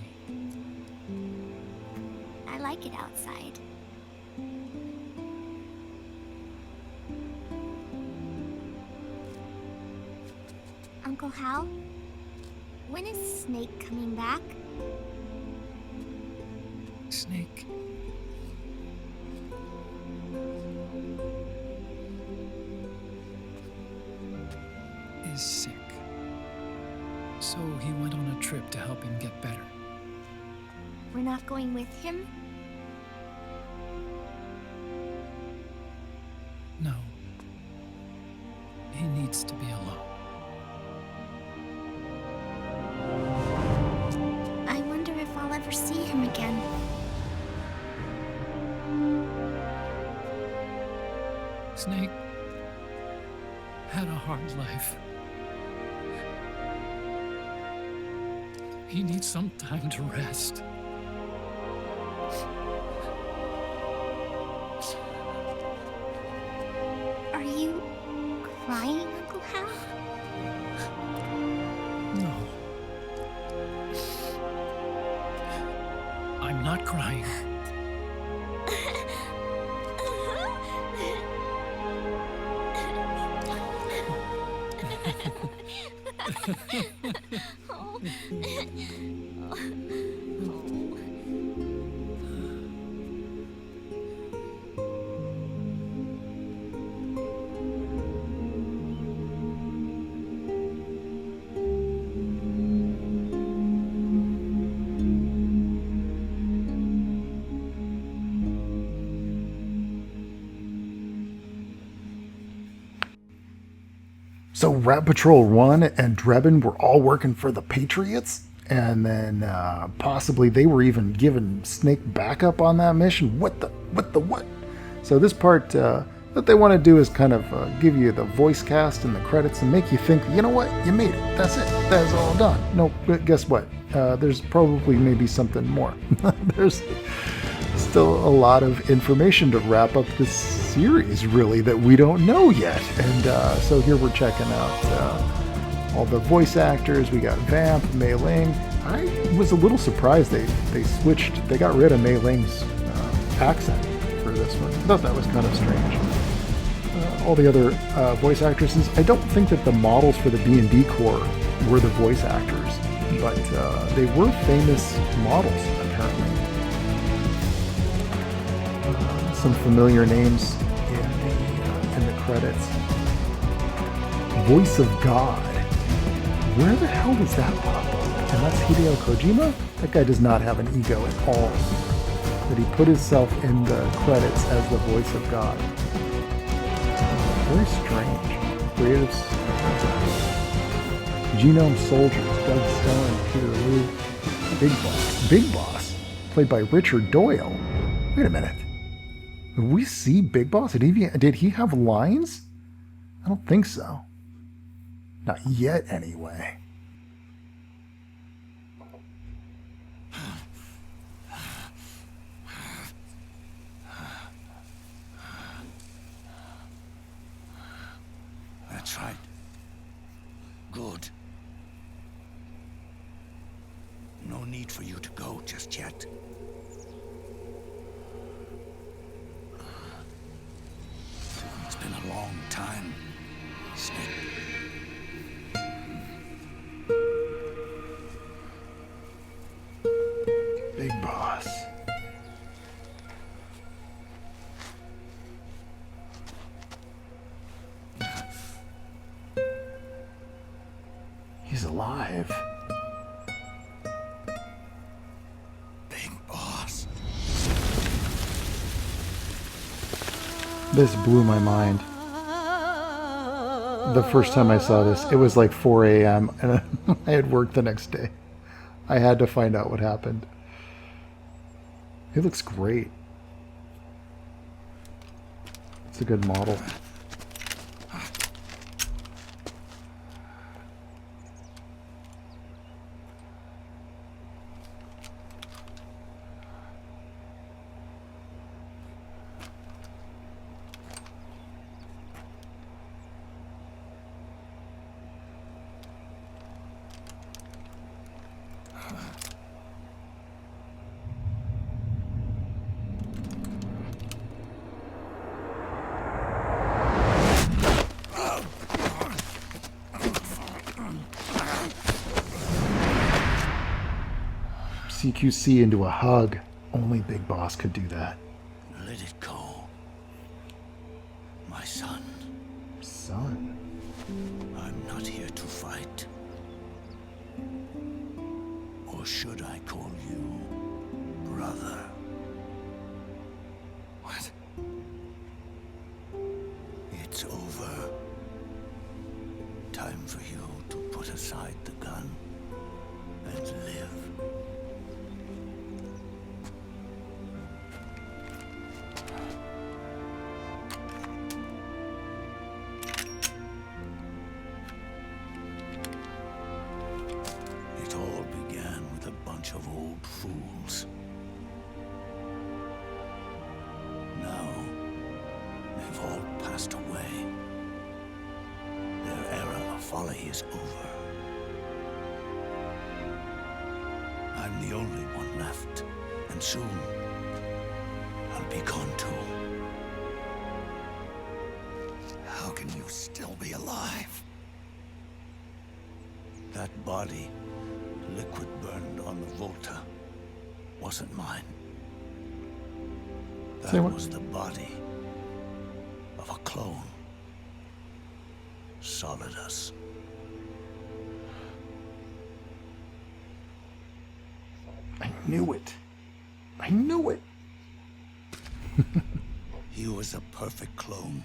I like it outside. Uncle Hal, when is Snake coming back? Snake. Is sick. So he went on a trip to help him get better. We're not going with him? No. He needs to be alone. I wonder if I'll ever see him again. Snake had a hard life. He needs some time to rest. Are you crying, Uncle Hal? No. I'm not crying. So Rat Patrol 1 and Drebin were all working for the Patriots, and then possibly they were even giving Snake backup on that mission. What? So this part, what they want to do is kind of give you the voice cast and the credits and make you think, you know what, you made it. That's it. That's all done. No, but guess what? There's probably maybe something more. There's still a lot of information to wrap up this series, really, that we don't know yet. And so here we're checking out all the voice actors. We got Vamp, Mei Ling. I was a little surprised they got rid of Mei Ling's accent for this one. I thought that was kind of strange. All the other voice actresses, I don't think that the models for the B&D Corps were the voice actors. but they were famous models, apparently. Some familiar names in the credits. Voice of God. Where the hell does that pop up? And that's Hideo Kojima? That guy does not have an ego at all. But he put himself in the credits as the voice of God. Very strange. Creatives. Genome Soldiers, Doug Stone, Peter Liu. Big Boss. Big Boss, played by Richard Doyle. Wait a minute. Did we see Big Boss? Did he have lines? I don't think so. Not yet, anyway. That's right. Good. No need for you to go just yet. It's been a long time, Snake. Big Boss. He's alive. Big Boss. This blew my mind. The first time I saw this, it was like 4 a.m. and I had work the next day. I had to find out what happened. He looks great. It's a good model. CQC into a hug. Only Big Boss could do that. Let it go. My son. Son? I'm not here to fight. Or should I call you brother? What? It's over. Time for you to put aside the gun and live. It all began with a bunch of old fools. Now, they've all passed away. Their era of folly is over. I'm the only one left, and soon I'll be gone too. How can you still be alive? That body, liquid burned on the Volta, wasn't mine. That was the body of a clone. Solidus. I knew it. I knew it. He was a perfect clone.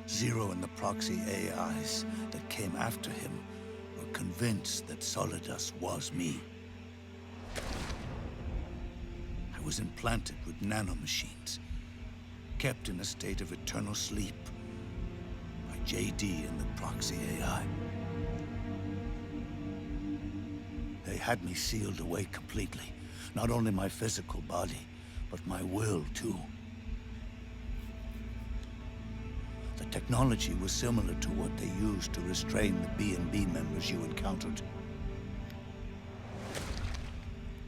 Zero and the proxy AIs that came after him were convinced that Solidus was me. I was implanted with nanomachines, kept in a state of eternal sleep by JD and the proxy AI. They had me sealed away completely. Not only my physical body, but my will too. The technology was similar to what they used to restrain the B&B members you encountered.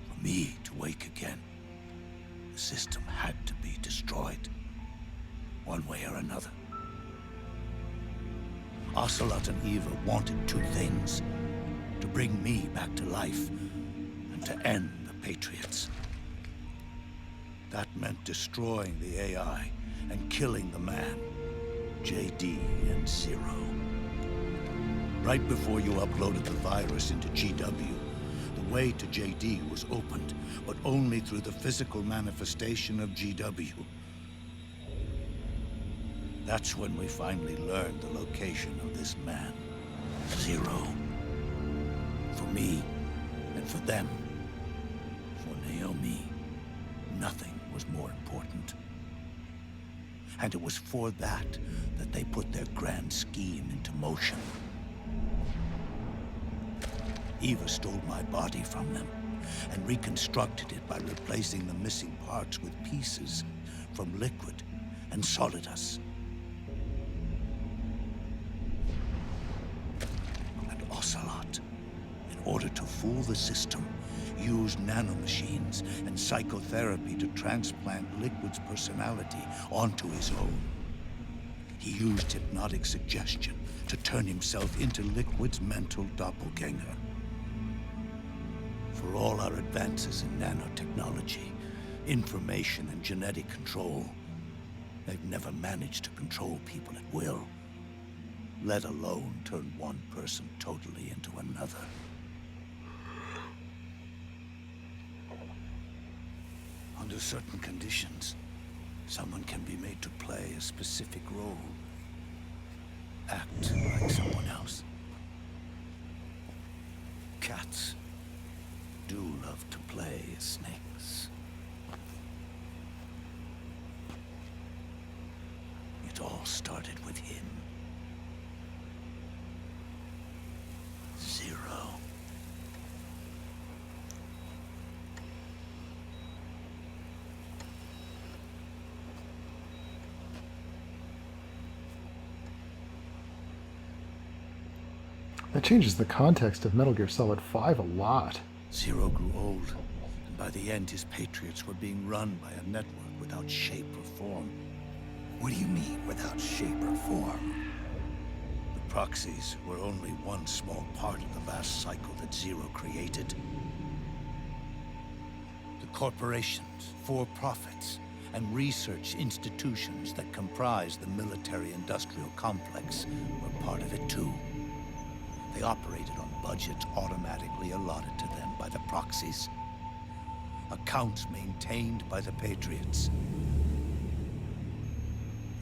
For me to wake again, the system had to be destroyed, one way or another. Ocelot and Eva wanted two things: to bring me back to life, and to end the Patriots. That meant destroying the AI and killing the man, JD and Zero. Right before you uploaded the virus into GW, the way to JD was opened, but only through the physical manifestation of GW. That's when we finally learned the location of this man, Zero. For me, and for them, for Naomi, nothing was more important. And it was for that they put their grand scheme into motion. Eva stole my body from them and reconstructed it by replacing the missing parts with pieces from Liquid and Solidus. And Ocelot, in order to fool the system, used nanomachines and psychotherapy to transplant Liquid's personality onto his own. He used hypnotic suggestion to turn himself into Liquid's mental doppelganger. For all our advances in nanotechnology, information and genetic control, they've never managed to control people at will, let alone turn one person totally into another. Under certain conditions, someone can be made to play a specific role. Act like someone else. Cats do love to play as snakes. It all started with him. Zero. That changes the context of Metal Gear Solid 5 a lot. Zero grew old, and by the end his Patriots were being run by a network without shape or form. What do you mean, without shape or form? The proxies were only one small part of the vast cycle that Zero created. The corporations, for-profits, and research institutions that comprise the military-industrial complex were part of it too. They operated on budgets automatically allotted to them by the proxies. Accounts maintained by the Patriots.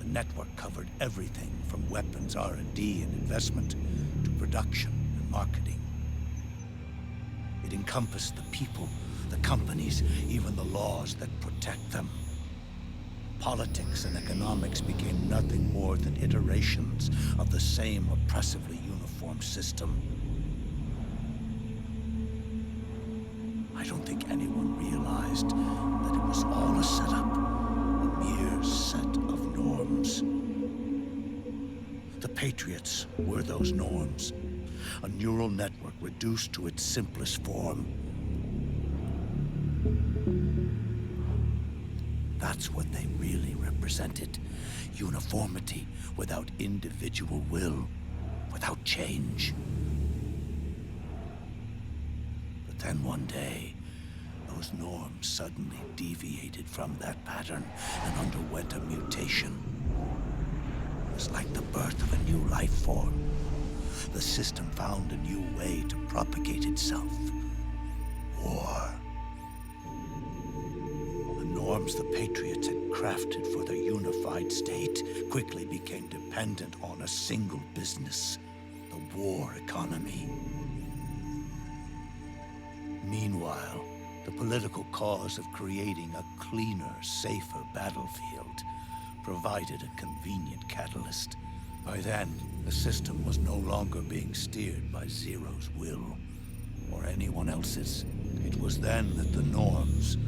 The network covered everything from weapons R&D and investment to production and marketing. It encompassed the people, the companies, even the laws that protect them. Politics and economics became nothing more than iterations of the same oppressively uniform system. I don't think anyone realized that it was all a setup, a mere set of norms. The Patriots were those norms, a neural network reduced to its simplest form. That's what they really represented. Uniformity without individual will, without change. But then one day, those norms suddenly deviated from that pattern and underwent a mutation. It was like the birth of a new life form. The system found a new way to propagate itself. War. Norms the Patriots had crafted for their unified state quickly became dependent on a single business, the war economy. Meanwhile, the political cause of creating a cleaner, safer battlefield provided a convenient catalyst. By then, the system was no longer being steered by Zero's will, or anyone else's. It was then that the norms,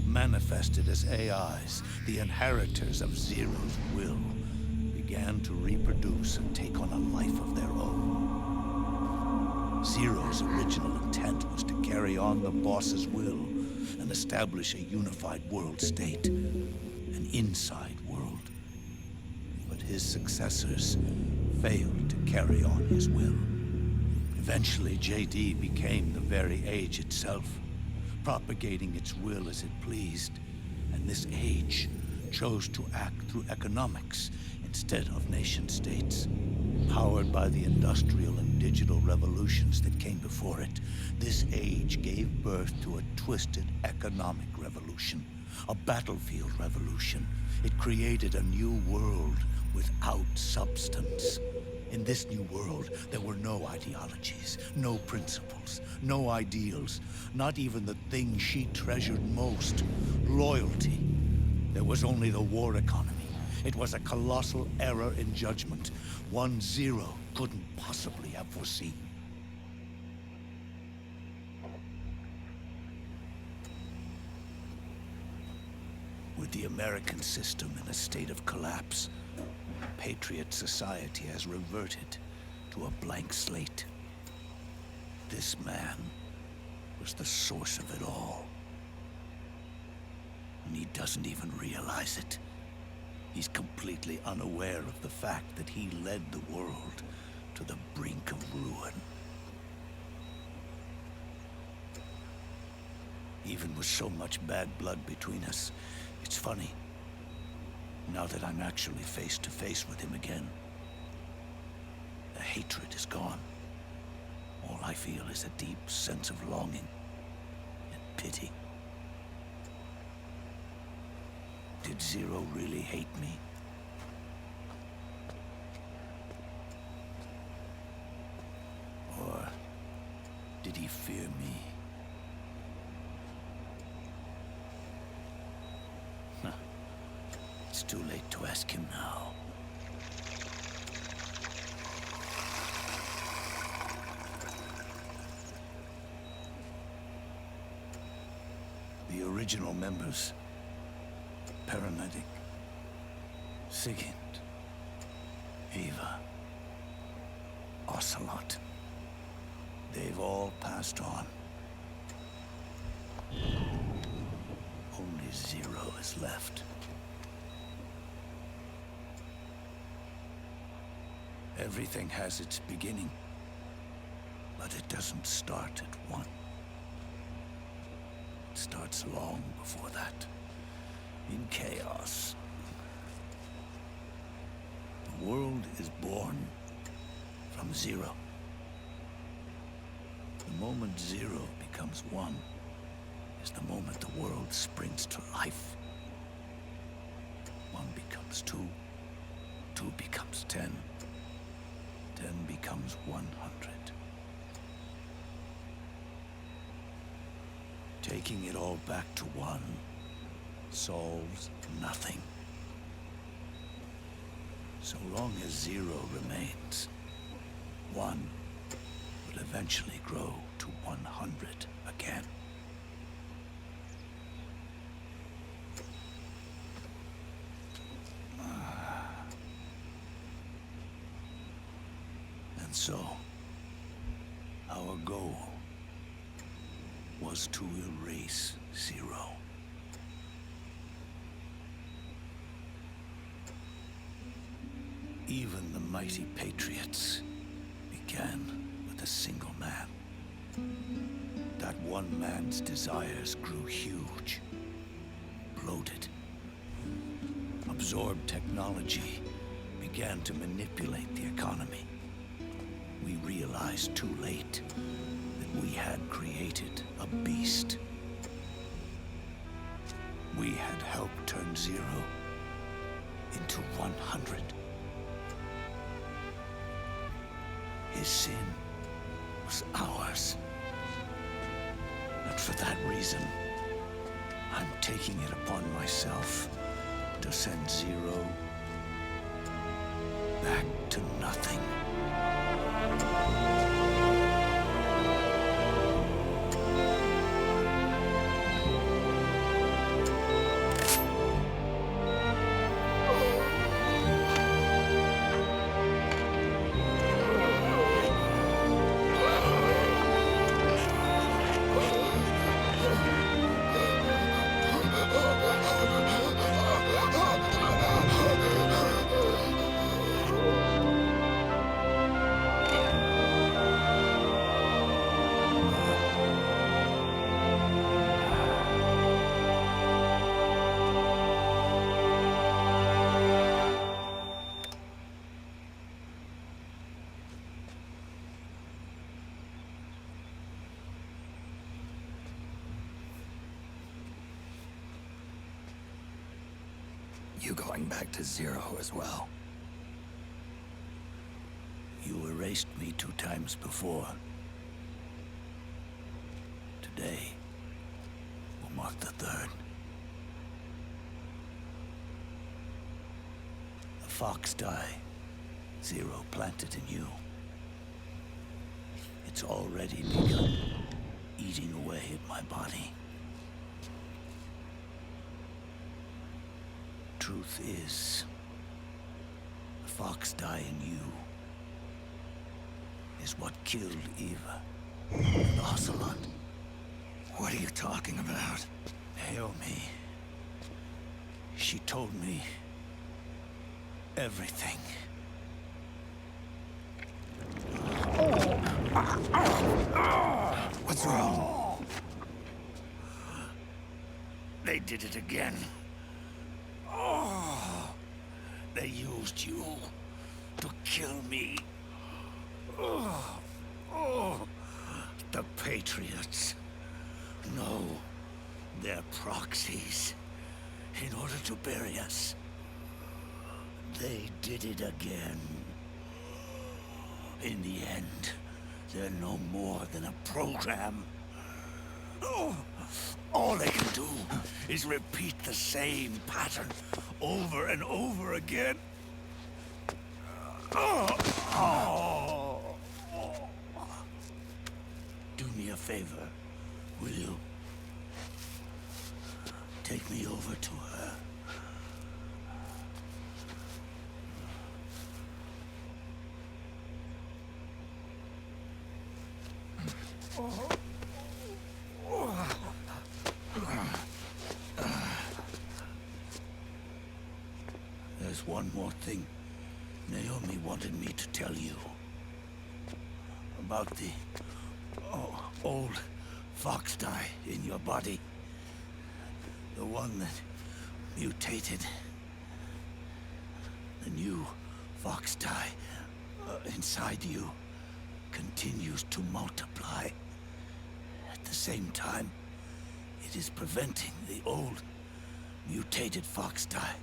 manifested as AIs, the inheritors of Zero's will, began to reproduce and take on a life of their own. Zero's original intent was to carry on the boss's will and establish a unified world state, an inside world. But his successors failed to carry on his will. Eventually, JD became the very age itself, propagating its will as it pleased, and this age chose to act through economics instead of nation-states. Powered by the industrial and digital revolutions that came before it, this age gave birth to a twisted economic revolution, a battlefield revolution. It created a new world without substance. In this new world, there were no ideologies, no principles, no ideals, not even the thing she treasured most, loyalty. There was only the war economy. It was a colossal error in judgment, one Zero couldn't possibly have foreseen. With the American system in a state of collapse, Patriot society has reverted to a blank slate. This man was the source of it all. And he doesn't even realize it. He's completely unaware of the fact that he led the world to the brink of ruin. Even with so much bad blood between us, it's funny. Now that I'm actually face to face with him again, the hatred is gone. All I feel is a deep sense of longing and pity. Did Zero really hate me? Or did he fear me? It's too late to ask him now. The original members, Paramedic, Sigint, Eva, Ocelot, they've all passed on. Only Zero is left. Everything has its beginning, but it doesn't start at one. It starts long before that, in chaos. The world is born from Zero. The moment Zero becomes one is the moment the world springs to life. One becomes two, two becomes 10. 10 becomes 100. Taking it all back to one solves nothing. So long as Zero remains, one will eventually grow to 100 again. So, our goal was to erase Zero. Even the mighty Patriots began with a single man. That one man's desires grew huge, bloated, absorbed technology, began to manipulate the economy. We realized too late that we had created a beast. We had helped turn Zero into 100. His sin was ours. And for that reason, I'm taking it upon myself to send Zero back to nothing. you going back to zero as well? You erased me 2 times before. Today will mark the 3rd. The fox die Zero planted in you. It's already begun eating away at my body. Truth is, the fox die in you is what killed Eva and Ocelot. What are you talking about? Naomi. She told me everything. What's wrong? They did it again. They used you to kill me. The Patriots. No, they're proxies in order to bury us. They did it again. In the end, they're no more than a program. All they can do is repeat the same pattern over and over again. Do me a favor, will you? Take me over to her. There's one more thing Naomi wanted me to tell you. About the old fox die in your body. The one that mutated. The new fox die inside you continues to multiply. At the same time, it is preventing the old mutated fox die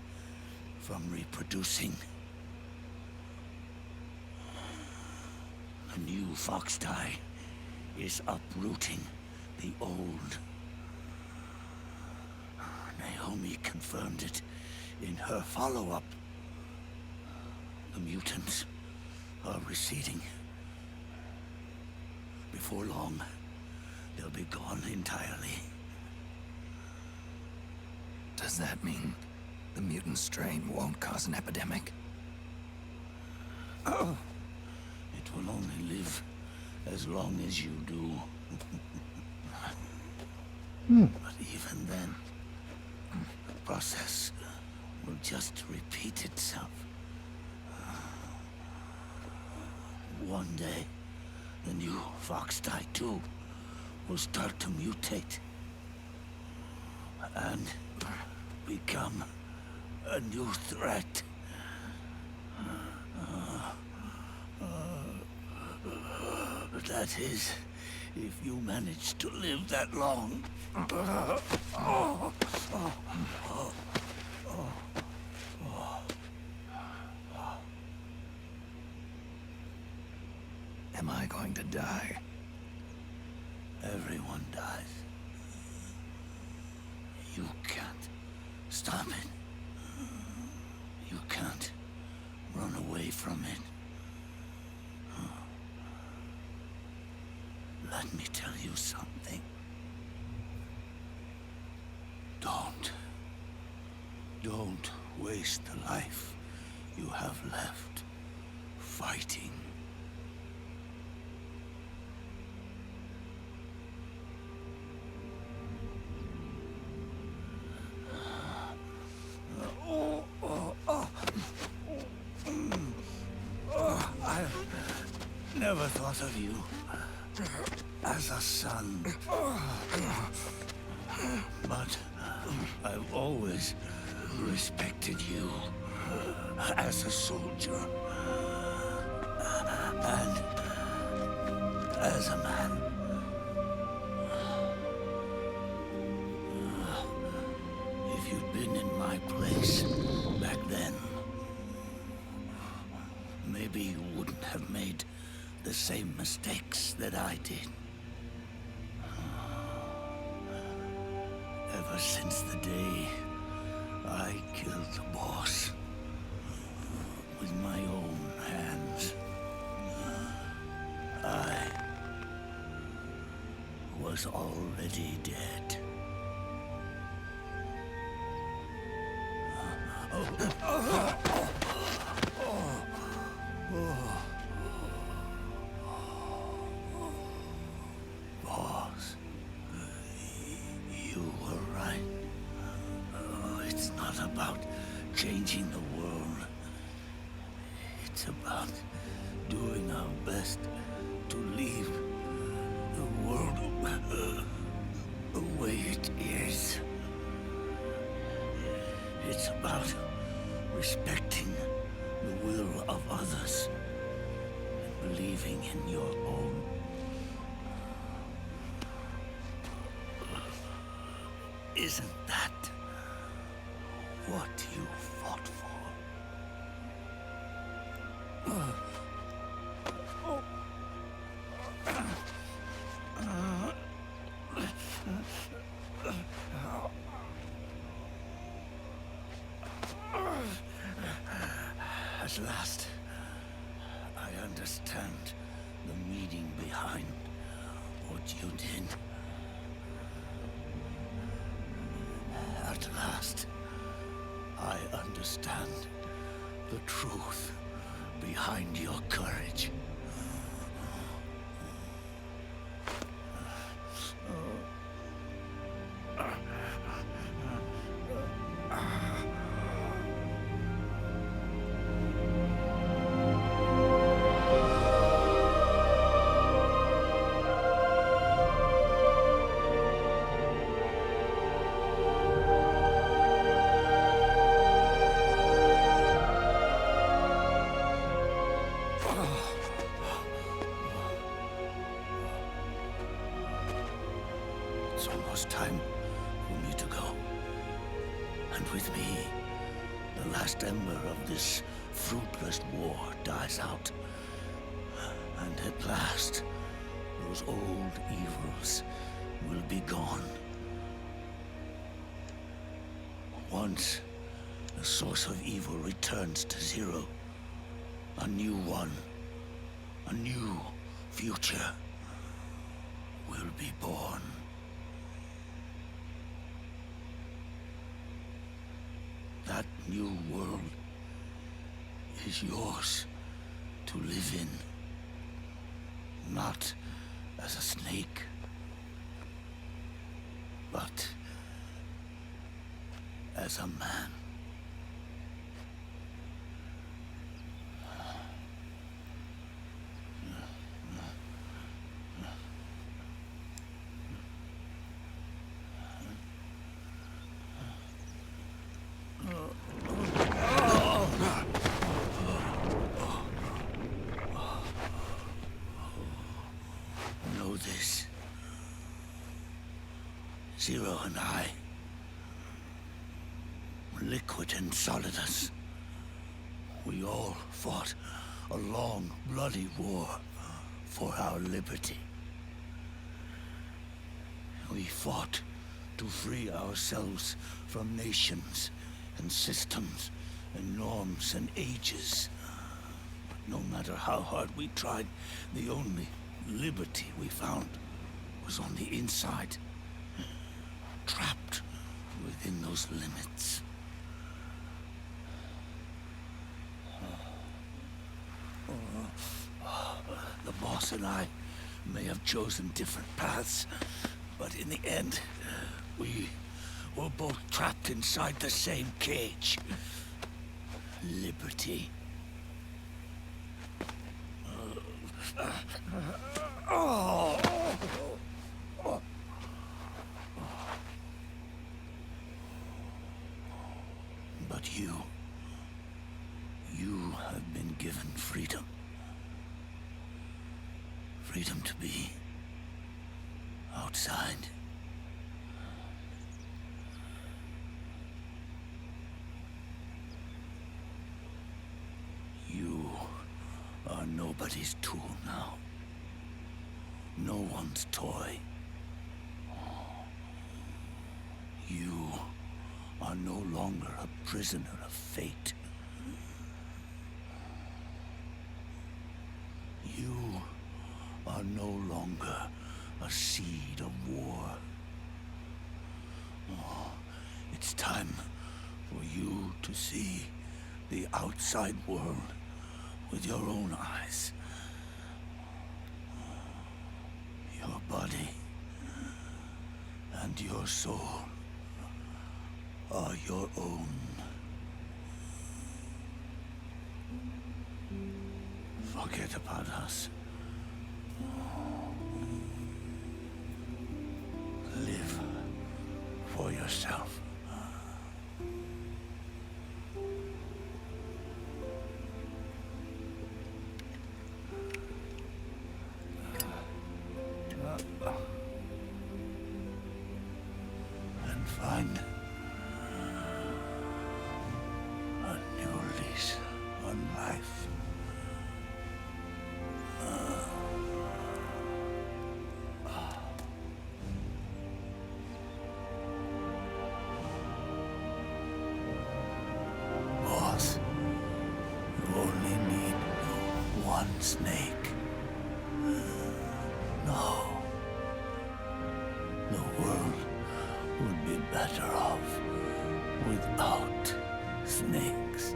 from reproducing. The new fox die is uprooting the old. Naomi confirmed it in her follow-up. The mutants are receding. Before long, they'll be gone entirely. Does that mean the mutant strain won't cause an epidemic? It will only live as long as you do. But even then, the process will just repeat itself. One day, the new fox die too will start to mutate and become a new threat. That is, if you manage to live that long. Am I going to die? Everyone dies. You can't stop it. You can't run away from it. Let me tell you something. Don't waste the life you have left fighting. I've never thought of you as a son. But I've always respected you as a soldier and as a man. If you'd been in my place, then, maybe you wouldn't have made the same mistakes that I did. Ever since the day I killed the boss with my own hands, I was already dead. Boss, you were right. It's not about changing the world. It's about doing our best to leave the world the way it is. It's about respecting the will of others and believing in your own. Isn't that what you fought for? At last, I understand the meaning behind what you did. At last, I understand the truth behind your courage. It's almost time for me to go. And with me, the last ember of this fruitless war dies out. And at last, those old evils will be gone. Once the source of evil returns to zero, a new one, a new future will be born. That new world is yours to live in, not as a snake, but as a man. Know this. Zero and I were liquid and solidus. We all fought a long, bloody war for our liberty. We fought to free ourselves from nations and systems and norms and ages. But no matter how hard we tried, the only liberty we found was on the inside, trapped within those limits. The boss and I may have chosen different paths, but in the end, we were both trapped inside the same cage. Liberty. But you have been given freedom. Freedom to be outside. nobody's tool now. No one's toy. You are no longer a prisoner of fate. You are no longer a seed of war. It's time for you to see the outside world with your own eyes. Your body and your soul are your own. Forget about us. Live for yourself. And find a new lease on life. Boss, you only need one snake. No. The world would be better off without snakes.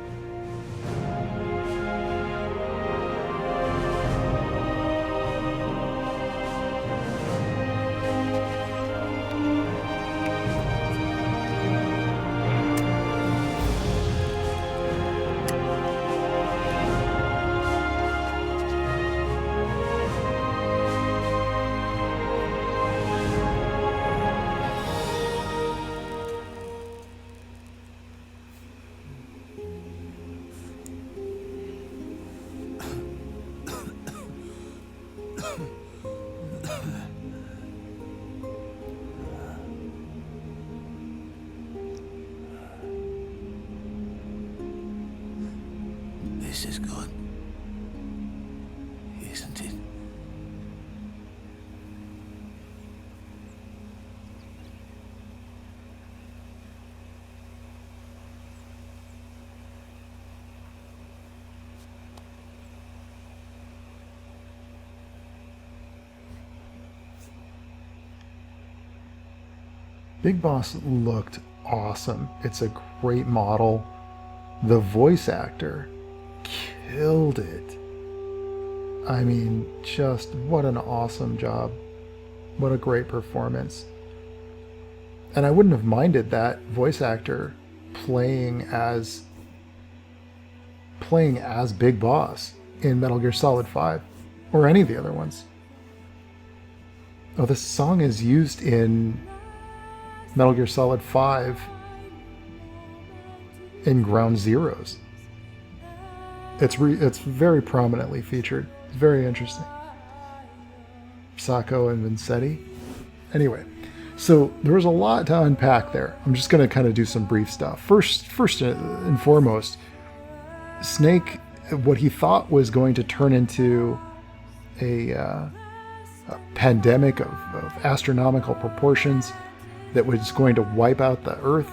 This is good, isn't it? Big Boss looked awesome. It's a great model. The voice actor killed it. I mean, just what an awesome job. What a great performance. And I wouldn't have minded that voice actor playing as Big Boss in Metal Gear Solid 5 or any of the other ones. Oh, this song is used in Metal Gear Solid 5 in Ground Zeroes. It's very prominently featured. It's very interesting. Sacco and Vincetti. Anyway, so there was a lot to unpack there. I'm just going to kind of do some brief stuff. First and foremost, Snake, what he thought was going to turn into a pandemic of astronomical proportions that was going to wipe out the Earth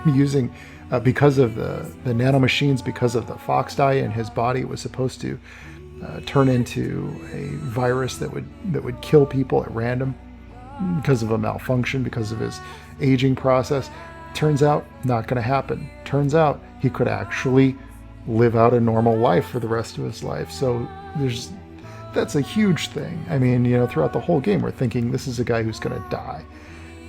using because of the nanomachines, because of the fox dye in his body, it was supposed to turn into a virus that would kill people at random because of a malfunction, because of his aging process. Turns out not going to happen. Turns out he could actually live out a normal life for the rest of his life. So that's a huge thing. I mean, throughout the whole game, we're thinking this is a guy who's going to die.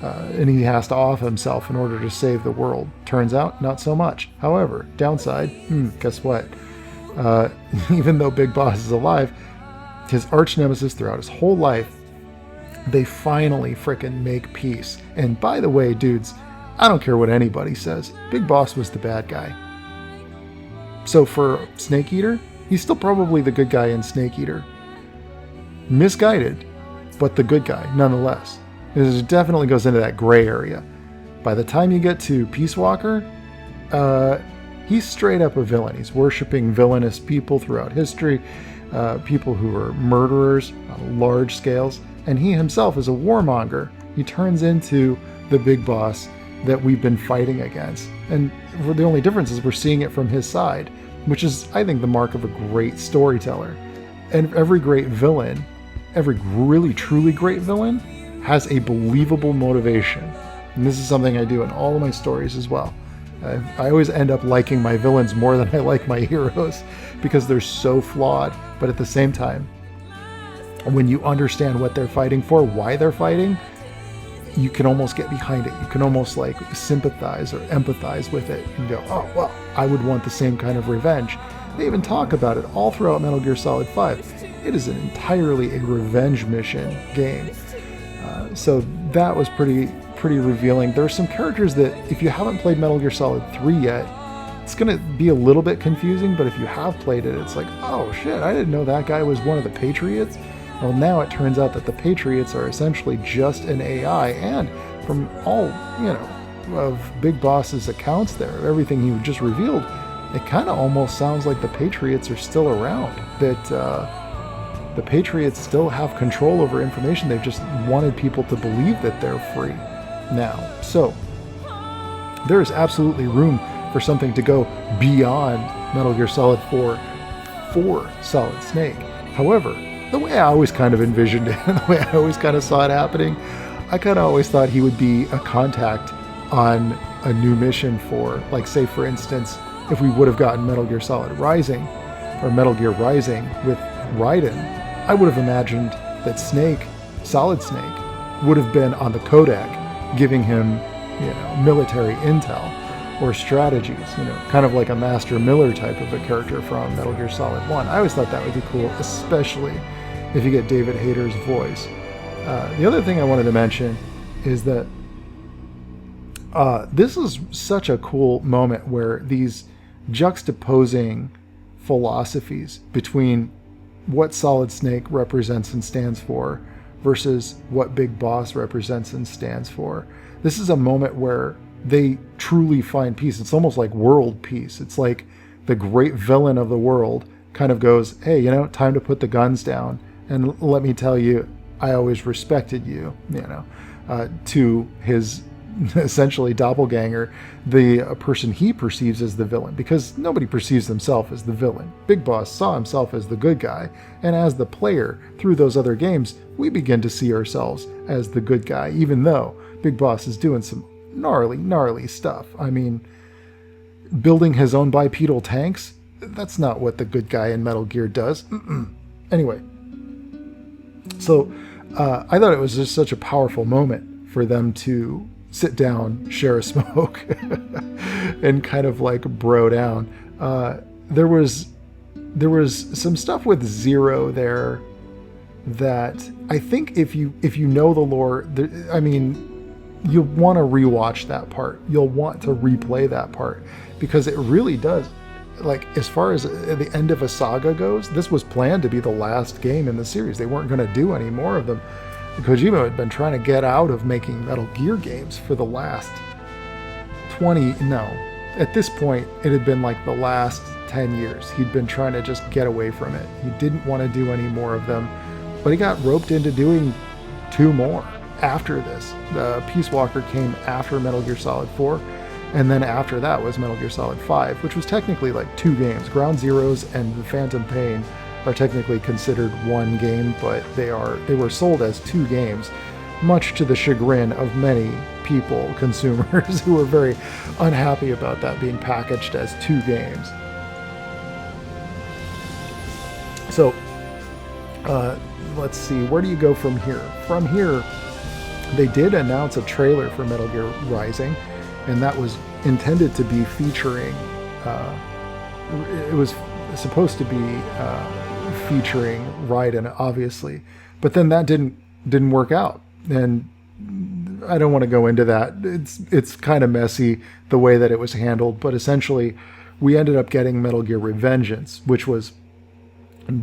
And he has to off himself in order to save the world. Turns out, not so much. However, downside, guess what? Even though Big Boss is alive, his arch nemesis throughout his whole life, they finally frickin' make peace. And by the way, dudes, I don't care what anybody says, Big Boss was the bad guy. So for Snake Eater, he's still probably the good guy in Snake Eater. Misguided, but the good guy nonetheless. It definitely goes into that gray area. By the time you get to Peace Walker, he's straight up a villain. He's worshipping villainous people throughout history. people who are murderers on large scales, and he himself is a warmonger. He turns into the big boss that we've been fighting against. And the only difference is we're seeing it from his side, which is, I think, the mark of a great storyteller. And every great villain, every really truly great villain, has a believable motivation. And this is something I do in all of my stories as well. I always end up liking my villains more than I like my heroes because they're so flawed. But at the same time, when you understand what they're fighting for, why they're fighting, you can almost get behind it. You can almost like sympathize or empathize with it and go, oh, well, I would want the same kind of revenge. They even talk about it all throughout Metal Gear Solid 5. It is entirely a revenge mission game. So that was pretty revealing. There are some characters that, if you haven't played Metal Gear Solid 3 yet, it's going to be a little bit confusing, but if you have played it, it's like, oh shit, I didn't know that guy was one of the Patriots. Well, now it turns out that the Patriots are essentially just an AI, and from all, of Big Boss's accounts there, everything he just revealed, it kind of almost sounds like the Patriots are still around, that the Patriots still have control over information. They've just wanted people to believe that they're free now. So there is absolutely room for something to go beyond Metal Gear Solid 4 for Solid Snake. However, the way I always kind of envisioned it, and the way I always kind of saw it happening, I kind of always thought he would be a contact on a new mission for, like, say for instance, if we would have gotten Metal Gear Solid Rising, or Metal Gear Rising with Raiden, I would have imagined that Snake, Solid Snake, would have been on the Kodak, giving him, military intel or strategies, kind of like a Master Miller type of a character from Metal Gear Solid 1. I always thought that would be cool, especially if you get David Hayter's voice. The other thing I wanted to mention is that this is such a cool moment where these juxtaposing philosophies between what Solid Snake represents and stands for versus what Big Boss represents and stands for. This is a moment where they truly find peace. It's almost like world peace. It's like the great villain of the world kind of goes, hey, time to put the guns down. And let me tell you, I always respected you, to his essentially doppelganger, the person he perceives as the villain, because nobody perceives himself as the villain. Big Boss saw himself as the good guy, and as the player through those other games, we begin to see ourselves as the good guy, even though Big Boss is doing some gnarly stuff. I mean, building his own bipedal tanks, that's not what the good guy in Metal Gear does. Anyway, so I thought it was just such a powerful moment for them to sit down, share a smoke, and kind of like bro down. There was some stuff with Zero there that I think if you know the lore, you'll want to rewatch that part. You'll want to replay that part because it really does. Like, as far as the end of a saga goes, this was planned to be the last game in the series. They weren't going to do any more of them. Kojima had been trying to get out of making Metal Gear games for the last at this point, it had been like the last 10 years. He'd been trying to just get away from it. He didn't want to do any more of them, but he got roped into doing 2 more after this. Peace Walker came after Metal Gear Solid 4, and then after that was Metal Gear Solid 5, which was technically like 2 games. Ground Zeroes and The Phantom Pain are technically considered 1 game, but they were sold as 2 games, much to the chagrin of many people, consumers, who were very unhappy about that being packaged as 2 games. So, let's see, where do you go from here? From here, they did announce a trailer for Metal Gear Rising, and that was intended to be featuring, it was supposed to be featuring Raiden, obviously, but then that didn't work out, and I don't want to go into that. It's kind of messy the way that it was handled, but essentially we ended up getting Metal Gear Revengeance, which was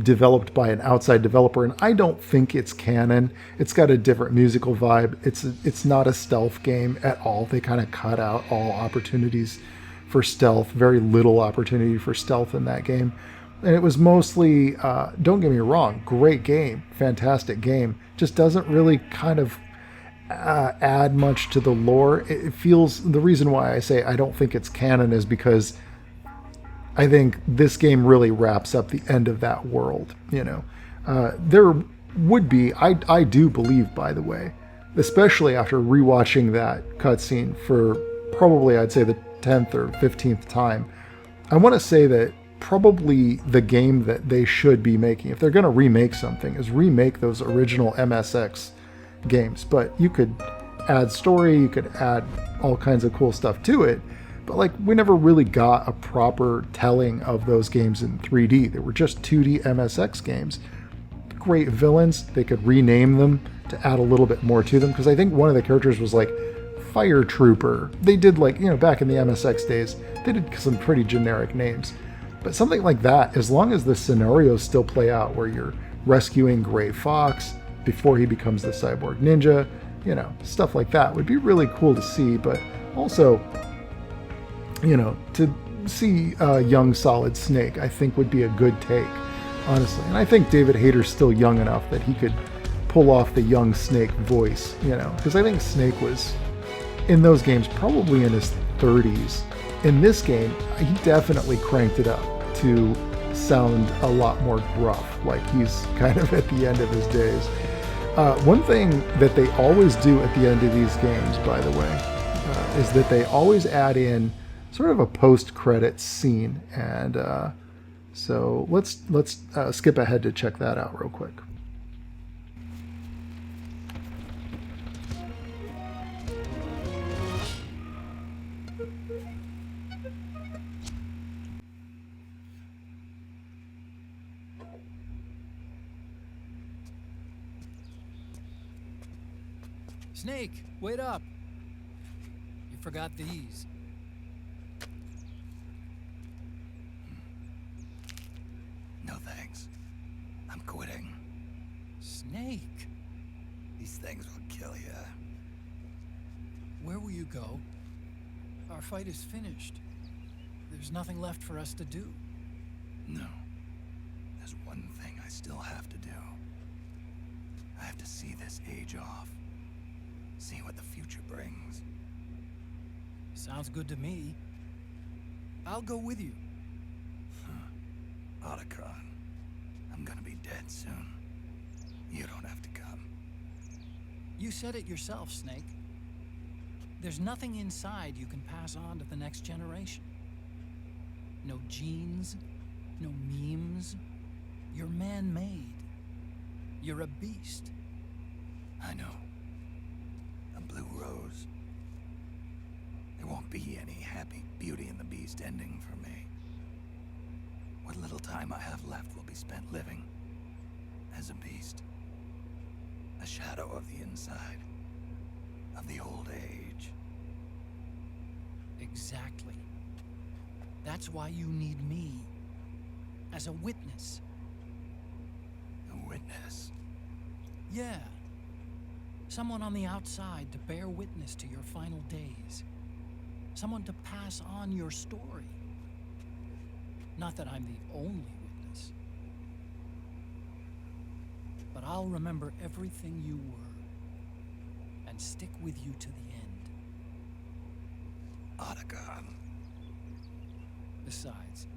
developed by an outside developer, and I don't think it's canon. It's got a different musical vibe. It's not a stealth game at all. They kind of cut out all opportunities for stealth, very little opportunity for stealth in that game. And it was mostly, don't get me wrong, great game, fantastic game. Just doesn't really kind of add much to the lore. It feels, the reason why I say I don't think it's canon is because I think this game really wraps up the end of that world, you know. There would be, I do believe, by the way, especially after rewatching that cutscene for probably, I'd say, the 10th or 15th time, I want to say that probably the game that they should be making, if they're going to remake something, is remake those original MSX games. But you could add story, you could add all kinds of cool stuff to it, but like we never really got a proper telling of those games in 3D. They were just 2D MSX games. Great villains, they could rename them to add a little bit more to them, because I think one of the characters was like Fire Trooper. They did, like, you know, back in the MSX days, they did some pretty generic names. But something like that, as long as the scenarios still play out where you're rescuing Gray Fox before he becomes the cyborg ninja, you know, stuff like that would be really cool to see. But also, you know, to see young Solid Snake, I think would be a good take, honestly. And I think David Hayter's still young enough that he could pull off the young Snake voice, you know, because I think Snake was, in those games, probably in his 30s. In this game, he definitely cranked it up to sound a lot more gruff, like he's kind of at the end of his days. One thing that they always do at the end of these games, by the way, is that they always add in sort of a post-credits scene, and so let's skip ahead to check that out real quick. Snake, wait up. You forgot these. No thanks. I'm quitting. Snake, These things will kill you. where will you go? Our fight is finished. There's nothing left for us to do. No. There's one thing I still have to do. I have to see this age off. See what the future brings. Sounds good to me. I'll go with you. Otacon, I'm gonna be dead soon. You don't have to come. You said it yourself, Snake. There's nothing inside you can pass on to the next generation. No genes, no memes. You're man-made. You're a beast. I know. A blue rose. There won't be any happy Beauty and the Beast ending for me. What little time I have left will be spent living as a beast. A shadow of the inside, of the old age. Exactly. That's why you need me. As a witness. A witness? Yeah. Someone on the outside to bear witness to your final days. Someone to pass on your story. Not that I'm the only witness. But I'll remember everything you were. And stick with you to the end. Otacon. Besides,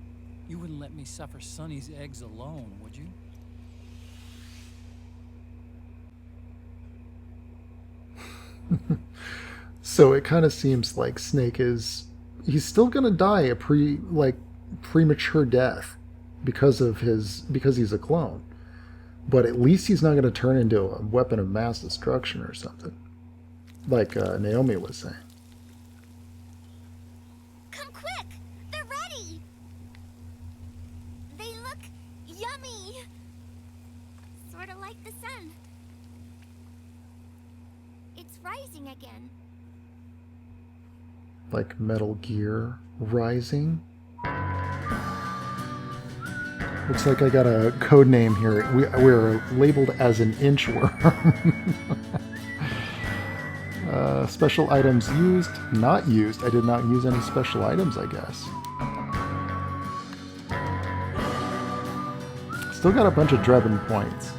you wouldn't let me suffer Sonny's eggs alone, would you? So it kind of seems like Snake he's still gonna die a premature death because he's a clone. But at least he's not gonna turn into a weapon of mass destruction or something, like Naomi was saying. Come quick! They're ready! They look yummy! Sort of like the sun. It's rising again. Like Metal Gear Rising. Looks like I got a code name here. We're labeled as an inchworm. Special items used, not used. I did not use any special items, I guess. still got a bunch of Drebin points.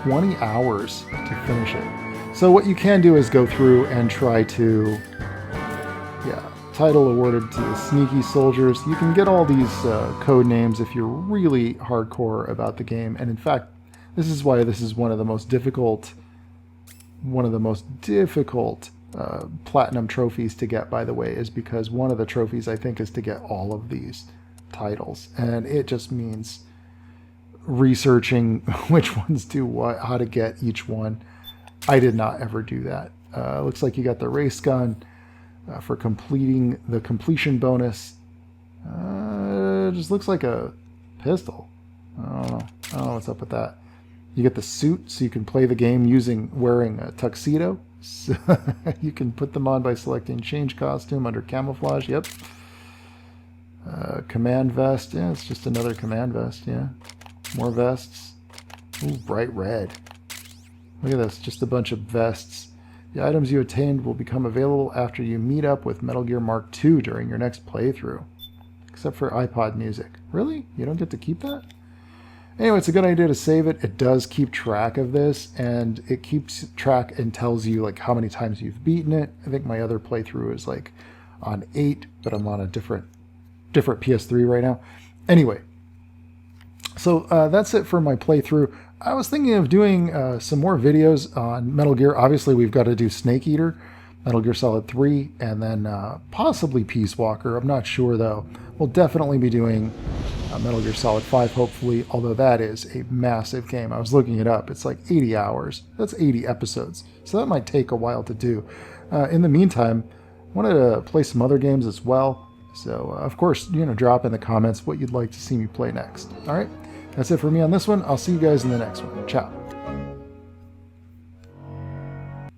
20 hours to finish it. So what you can do is go through and try to, title awarded to the Sneaky Soldiers. You can get all these code names if you're really hardcore about the game. And in fact, this is why this is one of the most difficult platinum trophies to get, by the way, is because one of the trophies, I think, is to get all of these titles. And it just means researching which ones do what, how to get each one. I did not ever do that. Looks like you got the race gun for completing the completion bonus. It just looks like a pistol. I don't know what's up with that. You get the suit, so you can play the game wearing a tuxedo. So you can put them on by selecting change costume under camouflage. Yep. Command vest. Yeah, it's just another command vest. Yeah. More vests. Ooh, bright red. Look at this. Just a bunch of vests. The items you attained will become available after you meet up with Metal Gear Mark II during your next playthrough. Except for iPod music. Really? You don't get to keep that? Anyway, it's a good idea to save it. It does keep track of this, and it keeps track and tells you like how many times you've beaten it. I think my other playthrough is like on 8, but I'm on a different PS3 right now. Anyway, so that's it for my playthrough. I was thinking of doing some more videos on Metal Gear. Obviously, we've got to do Snake Eater, Metal Gear Solid 3, and then possibly Peace Walker. I'm not sure, though. We'll definitely be doing Metal Gear Solid 5, hopefully, although that is a massive game. I was looking it up. It's like 80 hours. That's 80 episodes. So that might take a while to do. In the meantime, I wanted to play some other games as well. So, of course, drop in the comments what you'd like to see me play next. All right? That's it for me on this one. I'll see you guys in the next one. Ciao.